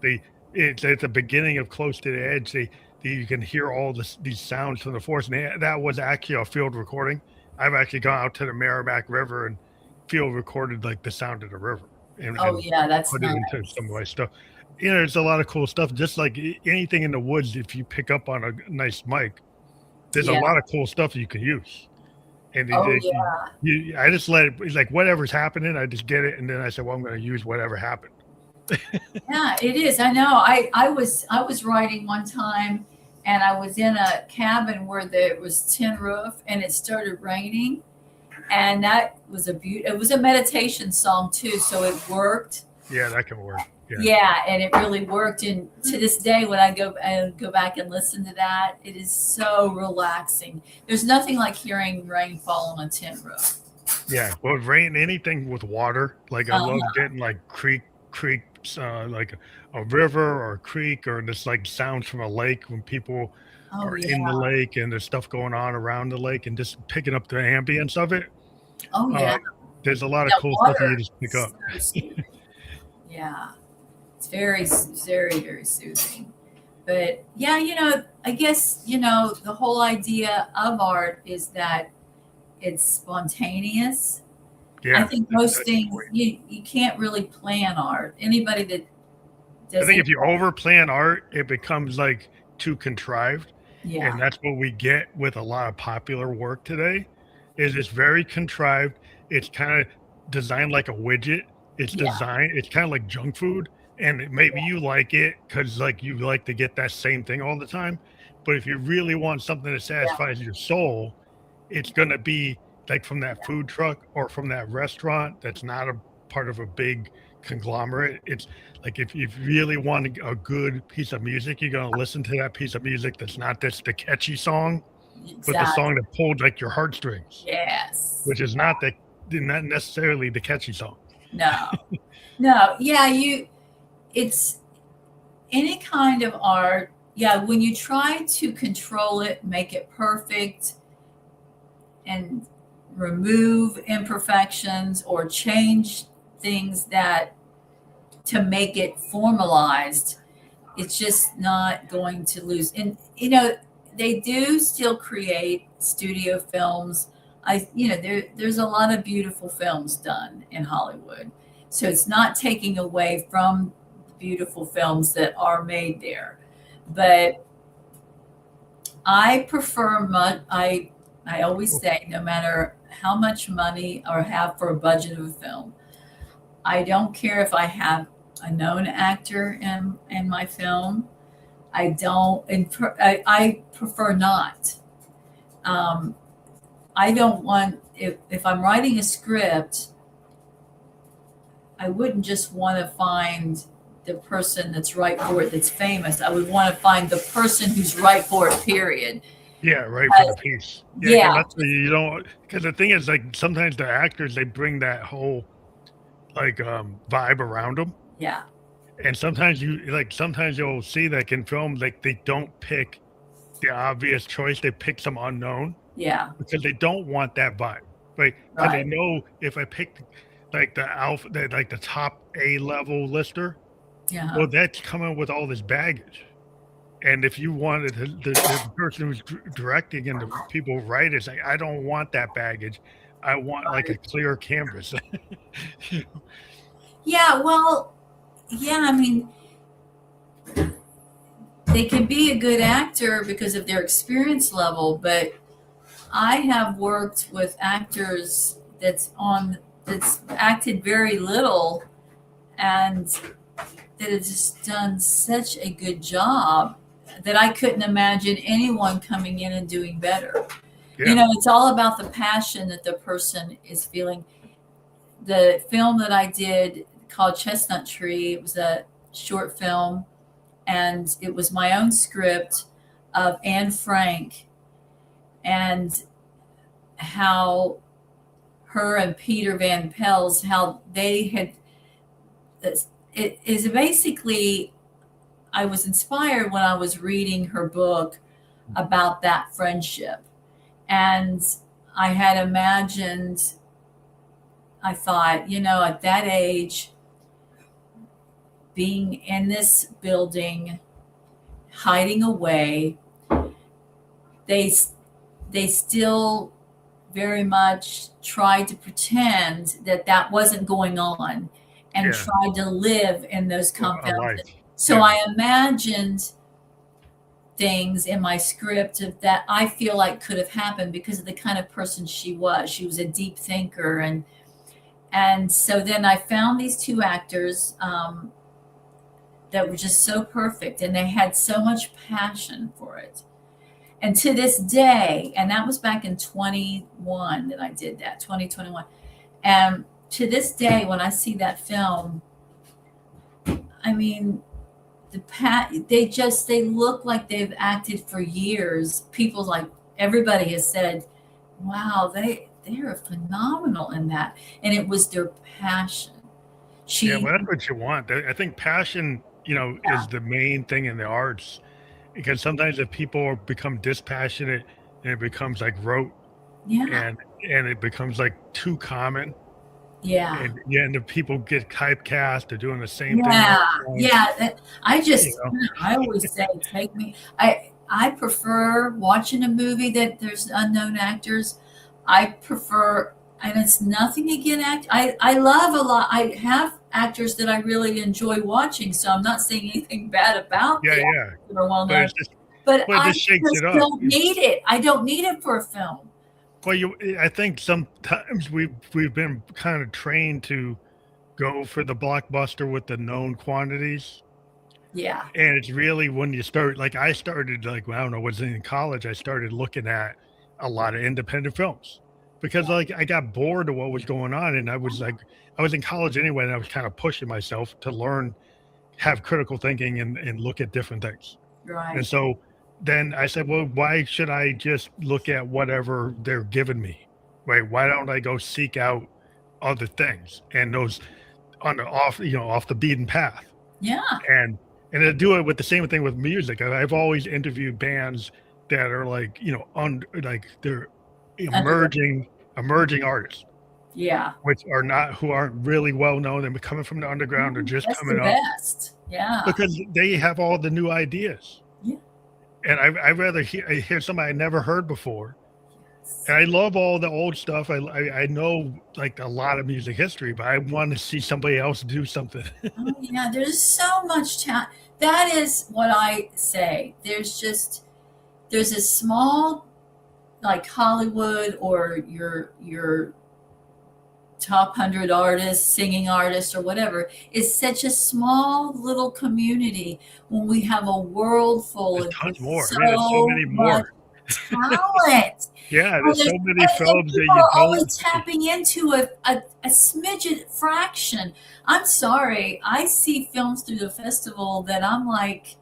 Speaker 1: They it's at the beginning of Close to the Edge. You can hear all these sounds from the forest, and that was actually a field recording. I've actually gone out to the Merrimack River and field recorded like the sound of the river
Speaker 2: Oh
Speaker 1: and
Speaker 2: yeah, that's
Speaker 1: put it
Speaker 2: nice.
Speaker 1: into some of my stuff. There's a lot of cool stuff. Just like anything in the woods, if you pick up on a nice mic, there's a
Speaker 2: Yeah.
Speaker 1: lot of cool stuff you can use. And
Speaker 2: Oh yeah.
Speaker 1: I just let it, it's like whatever's happening, I just get it, and then I said, well, I'm going to use whatever happened.
Speaker 2: Yeah, it is. I know. I was writing one time, and I was in a cabin where there was tin roof, and it started raining, and that was it was a meditation song too, so it worked.
Speaker 1: Yeah, that can work. Yeah.
Speaker 2: Yeah, and it really worked. And to this day, when I go back and listen to that, it is so relaxing. There's nothing like hearing rain fall on a tin roof.
Speaker 1: Yeah. Well, rain, anything with water. Like I love
Speaker 2: Uh-huh.
Speaker 1: getting like creeks, like a river or a creek, or just like sounds from a lake when people
Speaker 2: Oh
Speaker 1: are
Speaker 2: yeah.
Speaker 1: in the lake and there's stuff going on around the lake and just picking up the ambience of it.
Speaker 2: Oh
Speaker 1: Uh,
Speaker 2: yeah.
Speaker 1: there's a lot of
Speaker 2: That
Speaker 1: cool stuff that you
Speaker 2: water
Speaker 1: just pick
Speaker 2: is
Speaker 1: up.
Speaker 2: so soothing. Yeah, it's very, very soothing. But yeah, I guess, the whole idea of art is that it's spontaneous. I
Speaker 1: Yeah,
Speaker 2: think most
Speaker 1: that's the
Speaker 2: things
Speaker 1: point.
Speaker 2: you can't really plan art. Anybody that
Speaker 1: I think
Speaker 2: doesn't,
Speaker 1: if you overplan art, it becomes like too contrived, and
Speaker 2: yeah,
Speaker 1: that's what we get with a lot of popular work today. Is it's very contrived. It's kind of designed like a widget.
Speaker 2: yeah,
Speaker 1: It's kind of like junk food, and maybe you like it because like you like to get that same thing all the time. But if you really want something that
Speaker 2: yeah,
Speaker 1: satisfies your soul, it's gonna be like from that food truck or from that restaurant that's not a part of a big conglomerate. It's like if you really want a good piece of music, you're gonna listen to that piece of music that's not just the catchy song, but the song
Speaker 2: exactly.
Speaker 1: that pulled like your heartstrings,
Speaker 2: Yes.
Speaker 1: which is not necessarily the catchy song.
Speaker 2: No. No. Yeah, it's any kind of art. Yeah, when you try to control it, make it perfect, and remove imperfections or change things that to make it formalized, it's just not going to lose. And they do still create studio films. There's a lot of beautiful films done in Hollywood, so it's not taking away from the beautiful films that are made there. But I prefer much. I always say, no matter how much money or have for a budget of a film, I don't care if I have a known actor in my film. I don't, and I prefer not. Um, I don't want, if I'm writing a script, I wouldn't just want to find the person that's right for it that's famous. I would want to find the person who's right for it, period.
Speaker 1: Yeah, right for the
Speaker 2: Because,
Speaker 1: piece. Yeah, because
Speaker 2: yeah,
Speaker 1: that's what you don't. Because the thing is, like sometimes the actors they bring that whole like vibe around them.
Speaker 2: yeah,
Speaker 1: And sometimes you'll see like in films, like they don't pick the obvious choice, they pick some unknown
Speaker 2: yeah,
Speaker 1: because they don't want that vibe. Like, because they
Speaker 2: right.
Speaker 1: know if I pick like like the top A level lister,
Speaker 2: Yeah,
Speaker 1: well, that's coming with all this baggage. And if you wanted the person who's directing and the people who write is like, I don't want that baggage. I want like a
Speaker 2: right.
Speaker 1: clear canvas.
Speaker 2: Yeah, well, yeah, I mean, they can be a good actor because of their experience level, but I have worked with actors that's acted very little and that have just done such a good job that I couldn't imagine anyone coming in and doing better.
Speaker 1: Yeah.
Speaker 2: It's all about the passion that the person is feeling. The film that I did called Chestnut Tree, it was a short film, and it was my own script of Anne Frank and how her and Peter Van Pels, how they had, it is basically, I was inspired when I was reading her book about that friendship. And I had imagined, I thought, at that age, being in this building, hiding away, they still very much tried to pretend that wasn't going on, and tried to live in those compounds. So I imagined things in my script that I feel like could have happened because of the kind of person she was. She was a deep thinker, and so then I found these two actors that were just so perfect, and they had so much passion for it. And to this day, and that was back in 21 that I did that, 2021. And to this day, when I see that film, I mean, they look like they've acted for years. People, like, everybody has said, wow, they're phenomenal in that. And it was their passion.
Speaker 1: Well, that's what you want. I think passion, is the main thing in the arts, because sometimes if people become dispassionate and it becomes like rote, and it becomes like too common. And if people get typecast, they're doing the same thing.
Speaker 2: I always say, take me. I prefer watching a movie that there's unknown actors. I prefer, and it's nothing against I love a lot. I have actors that I really enjoy watching, so I'm not saying anything bad about them. But I just don't need it. I don't need it for a film.
Speaker 1: Well, I think sometimes we've been kind of trained to go for the blockbuster with the known quantities.
Speaker 2: Yeah.
Speaker 1: And it's really when you start, like I started, like, I don't know, was in college, I started looking at a lot of independent films because like I got bored of what was going on. And I was in college anyway, and I was kind of pushing myself to learn, have critical thinking and look at different things.
Speaker 2: Right.
Speaker 1: And so then I said, well, why should I just look at whatever they're giving me, right? Why don't I go seek out other things and those off the beaten path?
Speaker 2: Yeah.
Speaker 1: And to do it with the same thing with music. I've always interviewed bands that are like, they're emerging artists.
Speaker 2: Yeah.
Speaker 1: Who aren't really well known. They're coming from the underground or just coming up.
Speaker 2: Best. Yeah.
Speaker 1: Because they have all the new ideas.
Speaker 2: Yeah.
Speaker 1: And I'd rather hear somebody I never heard before. And I love all the old stuff. I know like a lot of music history, but I want to see somebody else do something.
Speaker 2: Oh, yeah, there's so much talent. That is what I say. There's a small, like Hollywood or your top 100 artists, singing artists or whatever, is such a small little community when we have a world full of
Speaker 1: tons more.
Speaker 2: So
Speaker 1: many more
Speaker 2: talent.
Speaker 1: There's so many films that you
Speaker 2: are
Speaker 1: don't
Speaker 2: only tapping into a smidget fraction. I'm sorry, I see films through the festival that I'm like,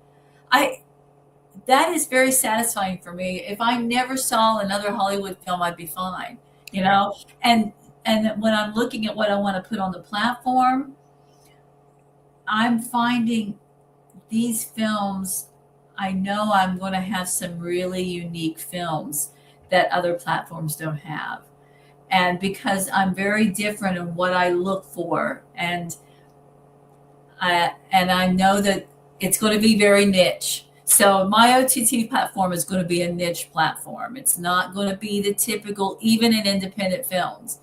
Speaker 2: that is very satisfying for me. If I never saw another Hollywood film, I'd be fine, And when I'm looking at what I want to put on the platform, I'm finding these films, I know I'm going to have some really unique films that other platforms don't have. And because I'm very different in what I look for, and I know that it's going to be very niche. So my OTT platform is going to be a niche platform. It's not going to be the typical, even in independent films.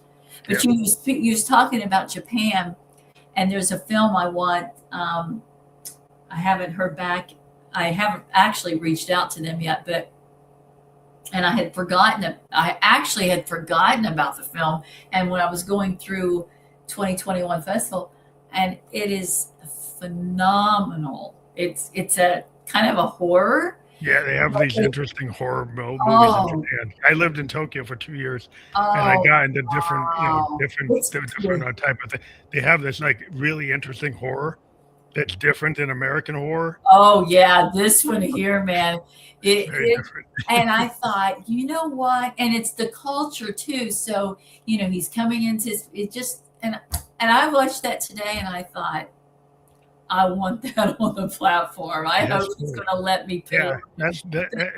Speaker 2: But you was talking about Japan, and there's a film I want. I haven't heard back. I haven't actually reached out to them yet, and I actually had forgotten about the film. And when I was going through 2021 festival, and it is phenomenal. It's a kind of a horror.
Speaker 1: Yeah, they have these interesting horror movies in Japan. I lived in Tokyo for 2 years, and I got into different, different type of thing. They have this like really interesting horror, that's different than American horror?
Speaker 2: Oh yeah, this one here, man.
Speaker 1: Very
Speaker 2: It
Speaker 1: different.
Speaker 2: and I thought, you know what? And it's the culture too. So, he's coming into it just and I watched that today and I thought, I want that on the platform. I
Speaker 1: Yes,
Speaker 2: hope he's
Speaker 1: sir.
Speaker 2: gonna let me put it
Speaker 1: Yeah,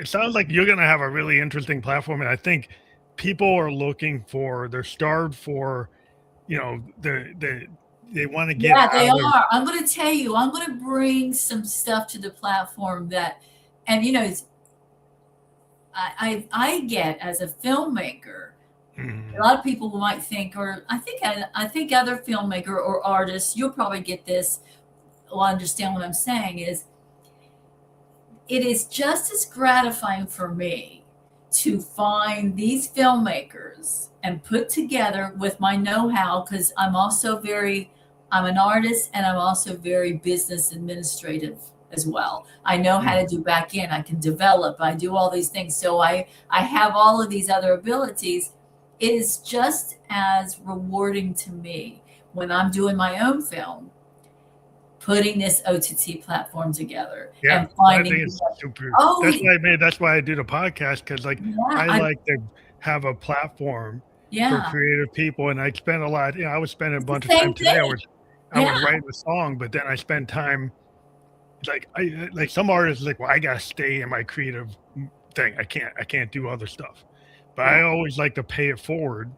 Speaker 1: it sounds like you're gonna have a really interesting platform, and I think people are looking for, they're starved for, they want to get
Speaker 2: Yeah,
Speaker 1: out
Speaker 2: they
Speaker 1: of their.
Speaker 2: are. I'm gonna tell you, I'm gonna bring some stuff to the platform that and I get as a filmmaker. A
Speaker 1: Mhm.
Speaker 2: lot of people might think, or I think other filmmaker or artists, you'll probably get this, will understand what I'm saying is it is just as gratifying for me to find these filmmakers and put together with my know-how because I'm an artist and I'm also very business administrative as well. I know how to
Speaker 1: Mhm.
Speaker 2: do back end, I can develop, I do all these things. So I have all of these other abilities. It is just as rewarding to me when I'm doing my own film, putting this OTT platform together
Speaker 1: Yeah,
Speaker 2: and
Speaker 1: I
Speaker 2: finding
Speaker 1: think it's
Speaker 2: people.
Speaker 1: super.
Speaker 2: Oh,
Speaker 1: That's why I do the podcast, because like
Speaker 2: yeah,
Speaker 1: I like to have a platform for
Speaker 2: yeah,
Speaker 1: creative people, and I spend a lot. I was spending a
Speaker 2: it's the
Speaker 1: bunch of time
Speaker 2: same
Speaker 1: today.
Speaker 2: thing.
Speaker 1: I
Speaker 2: Yeah,
Speaker 1: was writing a song, but then I spend time like like some artists like, well, I gotta stay in my creative thing. I can't do other stuff. But
Speaker 2: yeah,
Speaker 1: I always like to pay it forward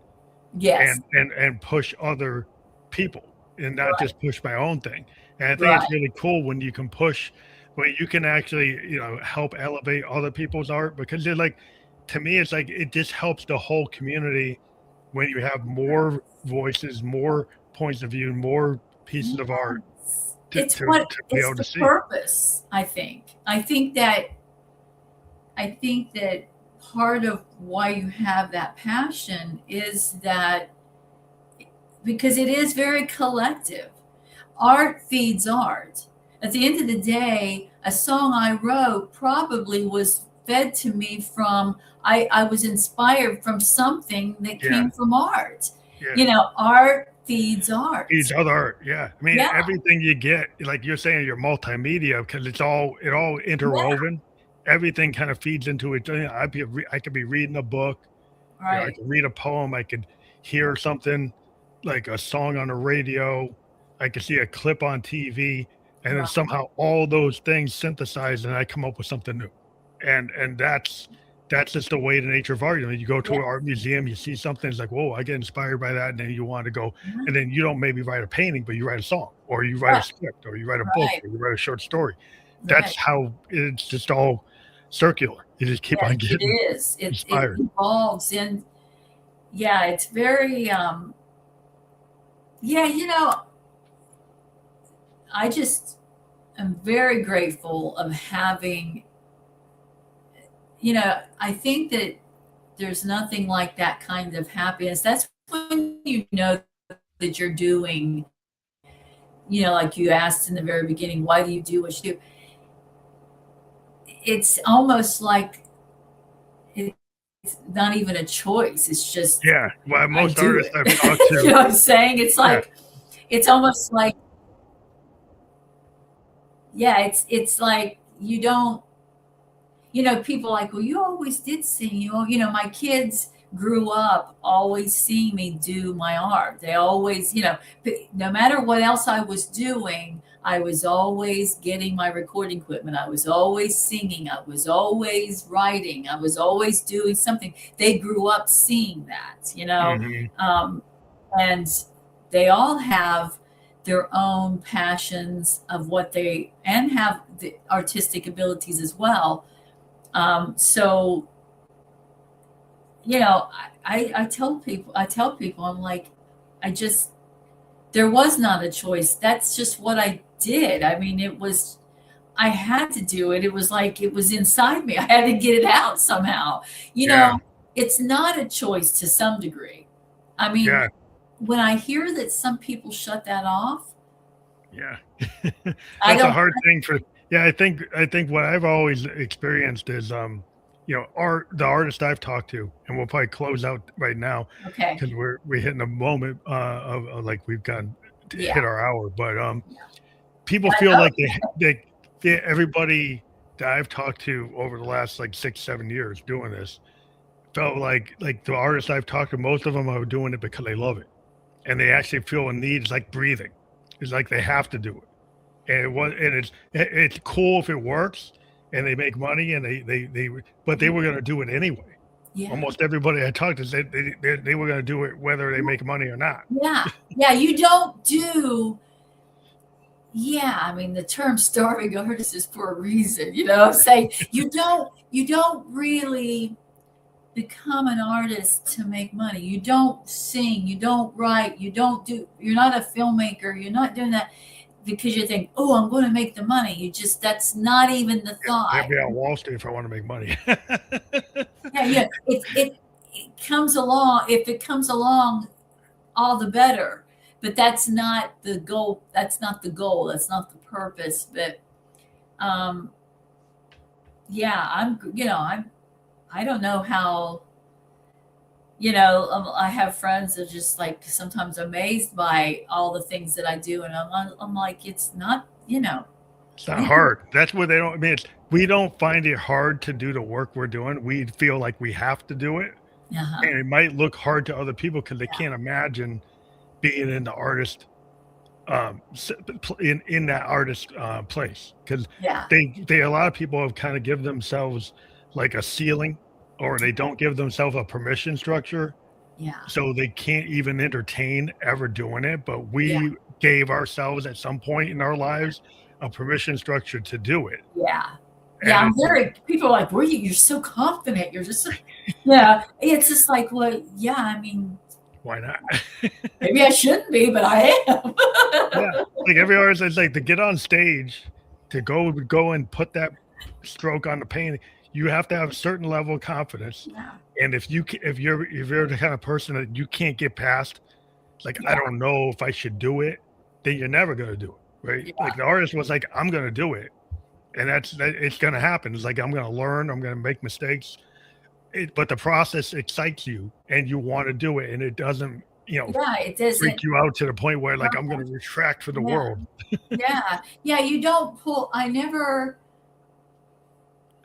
Speaker 2: yes,
Speaker 1: and push other people and not
Speaker 2: right,
Speaker 1: just push my own thing. And I think
Speaker 2: right.
Speaker 1: it's really cool when you can push, when you can actually, help elevate other people's art, because they're like, to me, it's like it just helps the whole community when you have more voices, more points of view, more pieces of art
Speaker 2: Yes.
Speaker 1: to to be
Speaker 2: It's
Speaker 1: able to
Speaker 2: the
Speaker 1: see.
Speaker 2: purpose, I think. I think that part of why you have that passion is that because it is very collective. Art feeds art. At the end of the day, a song I wrote probably was fed to me from, I was inspired from something that
Speaker 1: Yeah,
Speaker 2: came from art.
Speaker 1: yeah.
Speaker 2: Art feeds art.
Speaker 1: Each other art, yeah. I mean,
Speaker 2: Yeah,
Speaker 1: everything you get, like you're saying, your multimedia, because it all
Speaker 2: yeah,
Speaker 1: interwoven. Everything kind of feeds into it. I could be reading a book, I
Speaker 2: right,
Speaker 1: could read a poem, I could hear something like a song on the radio, I could see a clip on TV, and then
Speaker 2: right.
Speaker 1: somehow all those things synthesize, and I come up with something new. And that's just the way the nature of art. You go to
Speaker 2: Yeah,
Speaker 1: an art museum, you see something, it's like, whoa, I get inspired by that, and then you want to go,
Speaker 2: yeah,
Speaker 1: and then you don't maybe write a painting, but you write a song, or you write a
Speaker 2: yeah,
Speaker 1: script, or you write a book,
Speaker 2: right,
Speaker 1: or you write a short story.
Speaker 2: right.
Speaker 1: That's how it's just all circular. You just keep on
Speaker 2: Yes, it
Speaker 1: getting
Speaker 2: is. It
Speaker 1: inspired.
Speaker 2: evolves and yeah, it's very yeah, I just am very grateful of having, I think that there's nothing like that kind of happiness. That's when you know that you're doing, like you asked in the very beginning, why do you do what you do? It's almost like it's not even a choice. It's just,
Speaker 1: Yeah, well,
Speaker 2: I
Speaker 1: most
Speaker 2: do
Speaker 1: artists
Speaker 2: it.
Speaker 1: I've talked
Speaker 2: You
Speaker 1: to,
Speaker 2: know what I'm saying? It's
Speaker 1: yeah,
Speaker 2: like, it's almost like, yeah, it's like you don't, people like, well, you always did sing. My kids grew up always seeing me do my art. They always, no matter what else I was doing, I was always getting my recording equipment. I was always singing. I was always writing. I was always doing something. They grew up seeing that.
Speaker 1: mhm,
Speaker 2: Um, and they all have their own passions of what they and have the artistic abilities as well. So I tell people, I'm like, I just, there was not a choice. That's just what I did. I mean, I had to do it. It was like it was inside me. I had to get it out somehow. You
Speaker 1: yeah,
Speaker 2: know, it's not a choice to some degree. I mean,
Speaker 1: yeah,
Speaker 2: when I hear that some people shut that off,
Speaker 1: yeah.
Speaker 2: I
Speaker 1: That's a
Speaker 2: don't,
Speaker 1: hard thing for, yeah, I think what I've always experienced is, the artist I've talked to, and we'll probably close out right now
Speaker 2: okay.
Speaker 1: because we're hitting a moment, of like we've gotten to
Speaker 2: Yeah.
Speaker 1: hit our hour, but,
Speaker 2: Yeah.
Speaker 1: people
Speaker 2: I
Speaker 1: feel
Speaker 2: know.
Speaker 1: like everybody that I've talked to over the last like 6, 7 years doing this felt like the artists I've talked to, most of them are doing it because they love it, and they actually feel a need. It's like breathing. It's like they have to do it, and it's cool if it works and they make money and but they were going to do it anyway.
Speaker 2: Yeah.
Speaker 1: Almost everybody I talked to said they were going to do it whether they make money or not.
Speaker 2: Yeah. Yeah. You don't do. Yeah, I mean the term starving artist is for a reason, say you don't really become an artist to make money. You don't sing, you don't write, you're not a filmmaker, you're not doing that because you think, oh, I'm going to make the money. That's not even the thought.
Speaker 1: I'd be on Wall Street if I want to make money.
Speaker 2: Yeah, it comes along. If it comes along, all the better. But that's not the goal. That's not the goal. That's not the purpose. But yeah, I don't know how, I have friends that are just like sometimes amazed by all the things that I do. And I'm like, it's not,
Speaker 1: It's not hard. That's what they don't, I mean, we don't find it hard to do the work we're doing. We feel like we have to do it. And it might look hard to other people because they can't imagine being in the artist in that artist place, because they a lot of people have kind of give themselves like a ceiling, or they don't give themselves a permission structure, so they can't even entertain ever doing it. But we gave ourselves at some point in our lives a permission structure to do it.
Speaker 2: I'm people are like, you're so confident, you're just it's just like, well, I mean,
Speaker 1: why not?
Speaker 2: Maybe I shouldn't be, but I am.
Speaker 1: Like every artist is like, to get on stage, to go and put that stroke on the painting, you have to have a certain level of confidence. And if you're the kind of person that you can't get past, like, I don't know if I should do it, then you're never going to do it, right? Like the artist was like, I'm going to do it, and it's going to happen. It's like, I'm going to learn, I'm going to make mistakes. But the process excites you and you want to do it, and it doesn't,
Speaker 2: it doesn't
Speaker 1: freak you out to the point where like, I'm going to retract for the world.
Speaker 2: You don't pull. I never,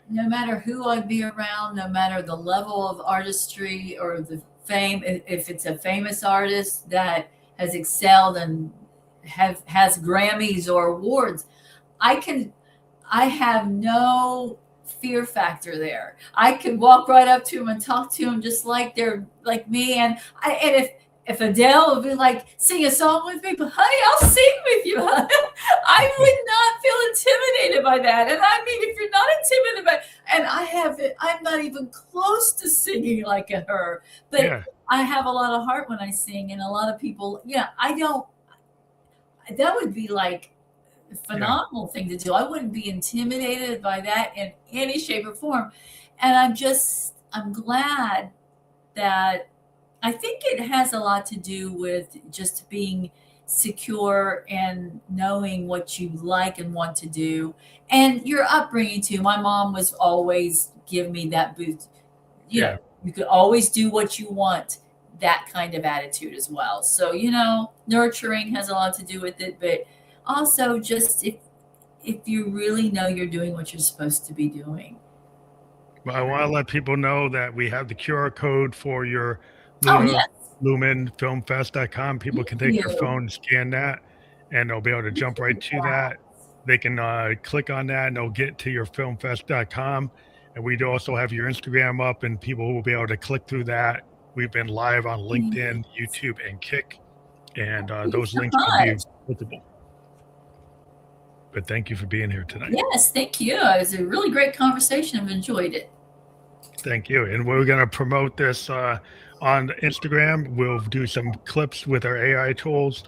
Speaker 2: no matter who I'd be around, no matter the level of artistry or the fame, if it's a famous artist that has excelled and has Grammys or awards, I have no fear factor there. I can walk right up to them and talk to them just like they're like me. And if Adele would be like, sing a song with me, but honey, I'll sing with you. I would not feel intimidated by that. And I mean, if you're not intimidated by, and I'm not even close to singing like her, but I have a lot of heart when I sing, and a lot of people, that would be like a phenomenal thing to do. I wouldn't be intimidated by that in any shape or form. And I'm glad that, I think it has a lot to do with just being secure and knowing what you like and want to do, and your upbringing too. My mom was always give me that boost. You could always do what you want, that kind of attitude as well. So, nurturing has a lot to do with it, but also just if you really know you're doing what you're supposed to be doing.
Speaker 1: Well, I want to let people know that we have the QR code for your lumenfilmfest.com. People can take their phone and scan that, and they'll be able to jump right to that. They can click on that, and they'll get to your filmfest.com. And we do also have your Instagram up, and people will be able to click through that. We've been live on LinkedIn, YouTube, and Kick, and those links will be visible. But thank you for being here tonight.
Speaker 2: Yes, thank you. It was a really great conversation. I've enjoyed it.
Speaker 1: Thank you. And we're going to promote this on Instagram. We'll do some clips with our AI tools,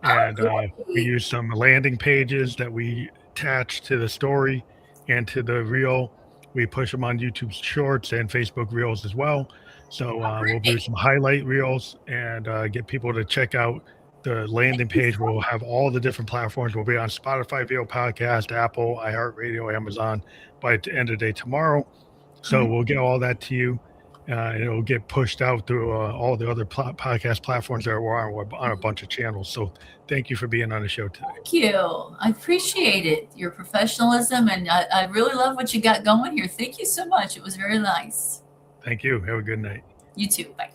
Speaker 1: and we use some landing pages that we attach to the story and to the reel. We push them on YouTube Shorts and Facebook Reels as well. So we'll do some highlight reels and get people to check out the landing page. We'll have all the different platforms. We'll be on Spotify, Video Podcast, Apple, iHeartRadio, Amazon by the end of the day tomorrow. So we'll get all that to you. and it'll get pushed out through all the other podcast platforms that we're on a bunch of channels. So thank you for being on the show today.
Speaker 2: Thank you. I appreciate it, your professionalism, and I really love what you got going here. Thank you so much. It was very nice.
Speaker 1: Thank you. Have a good night.
Speaker 2: You too. Bye.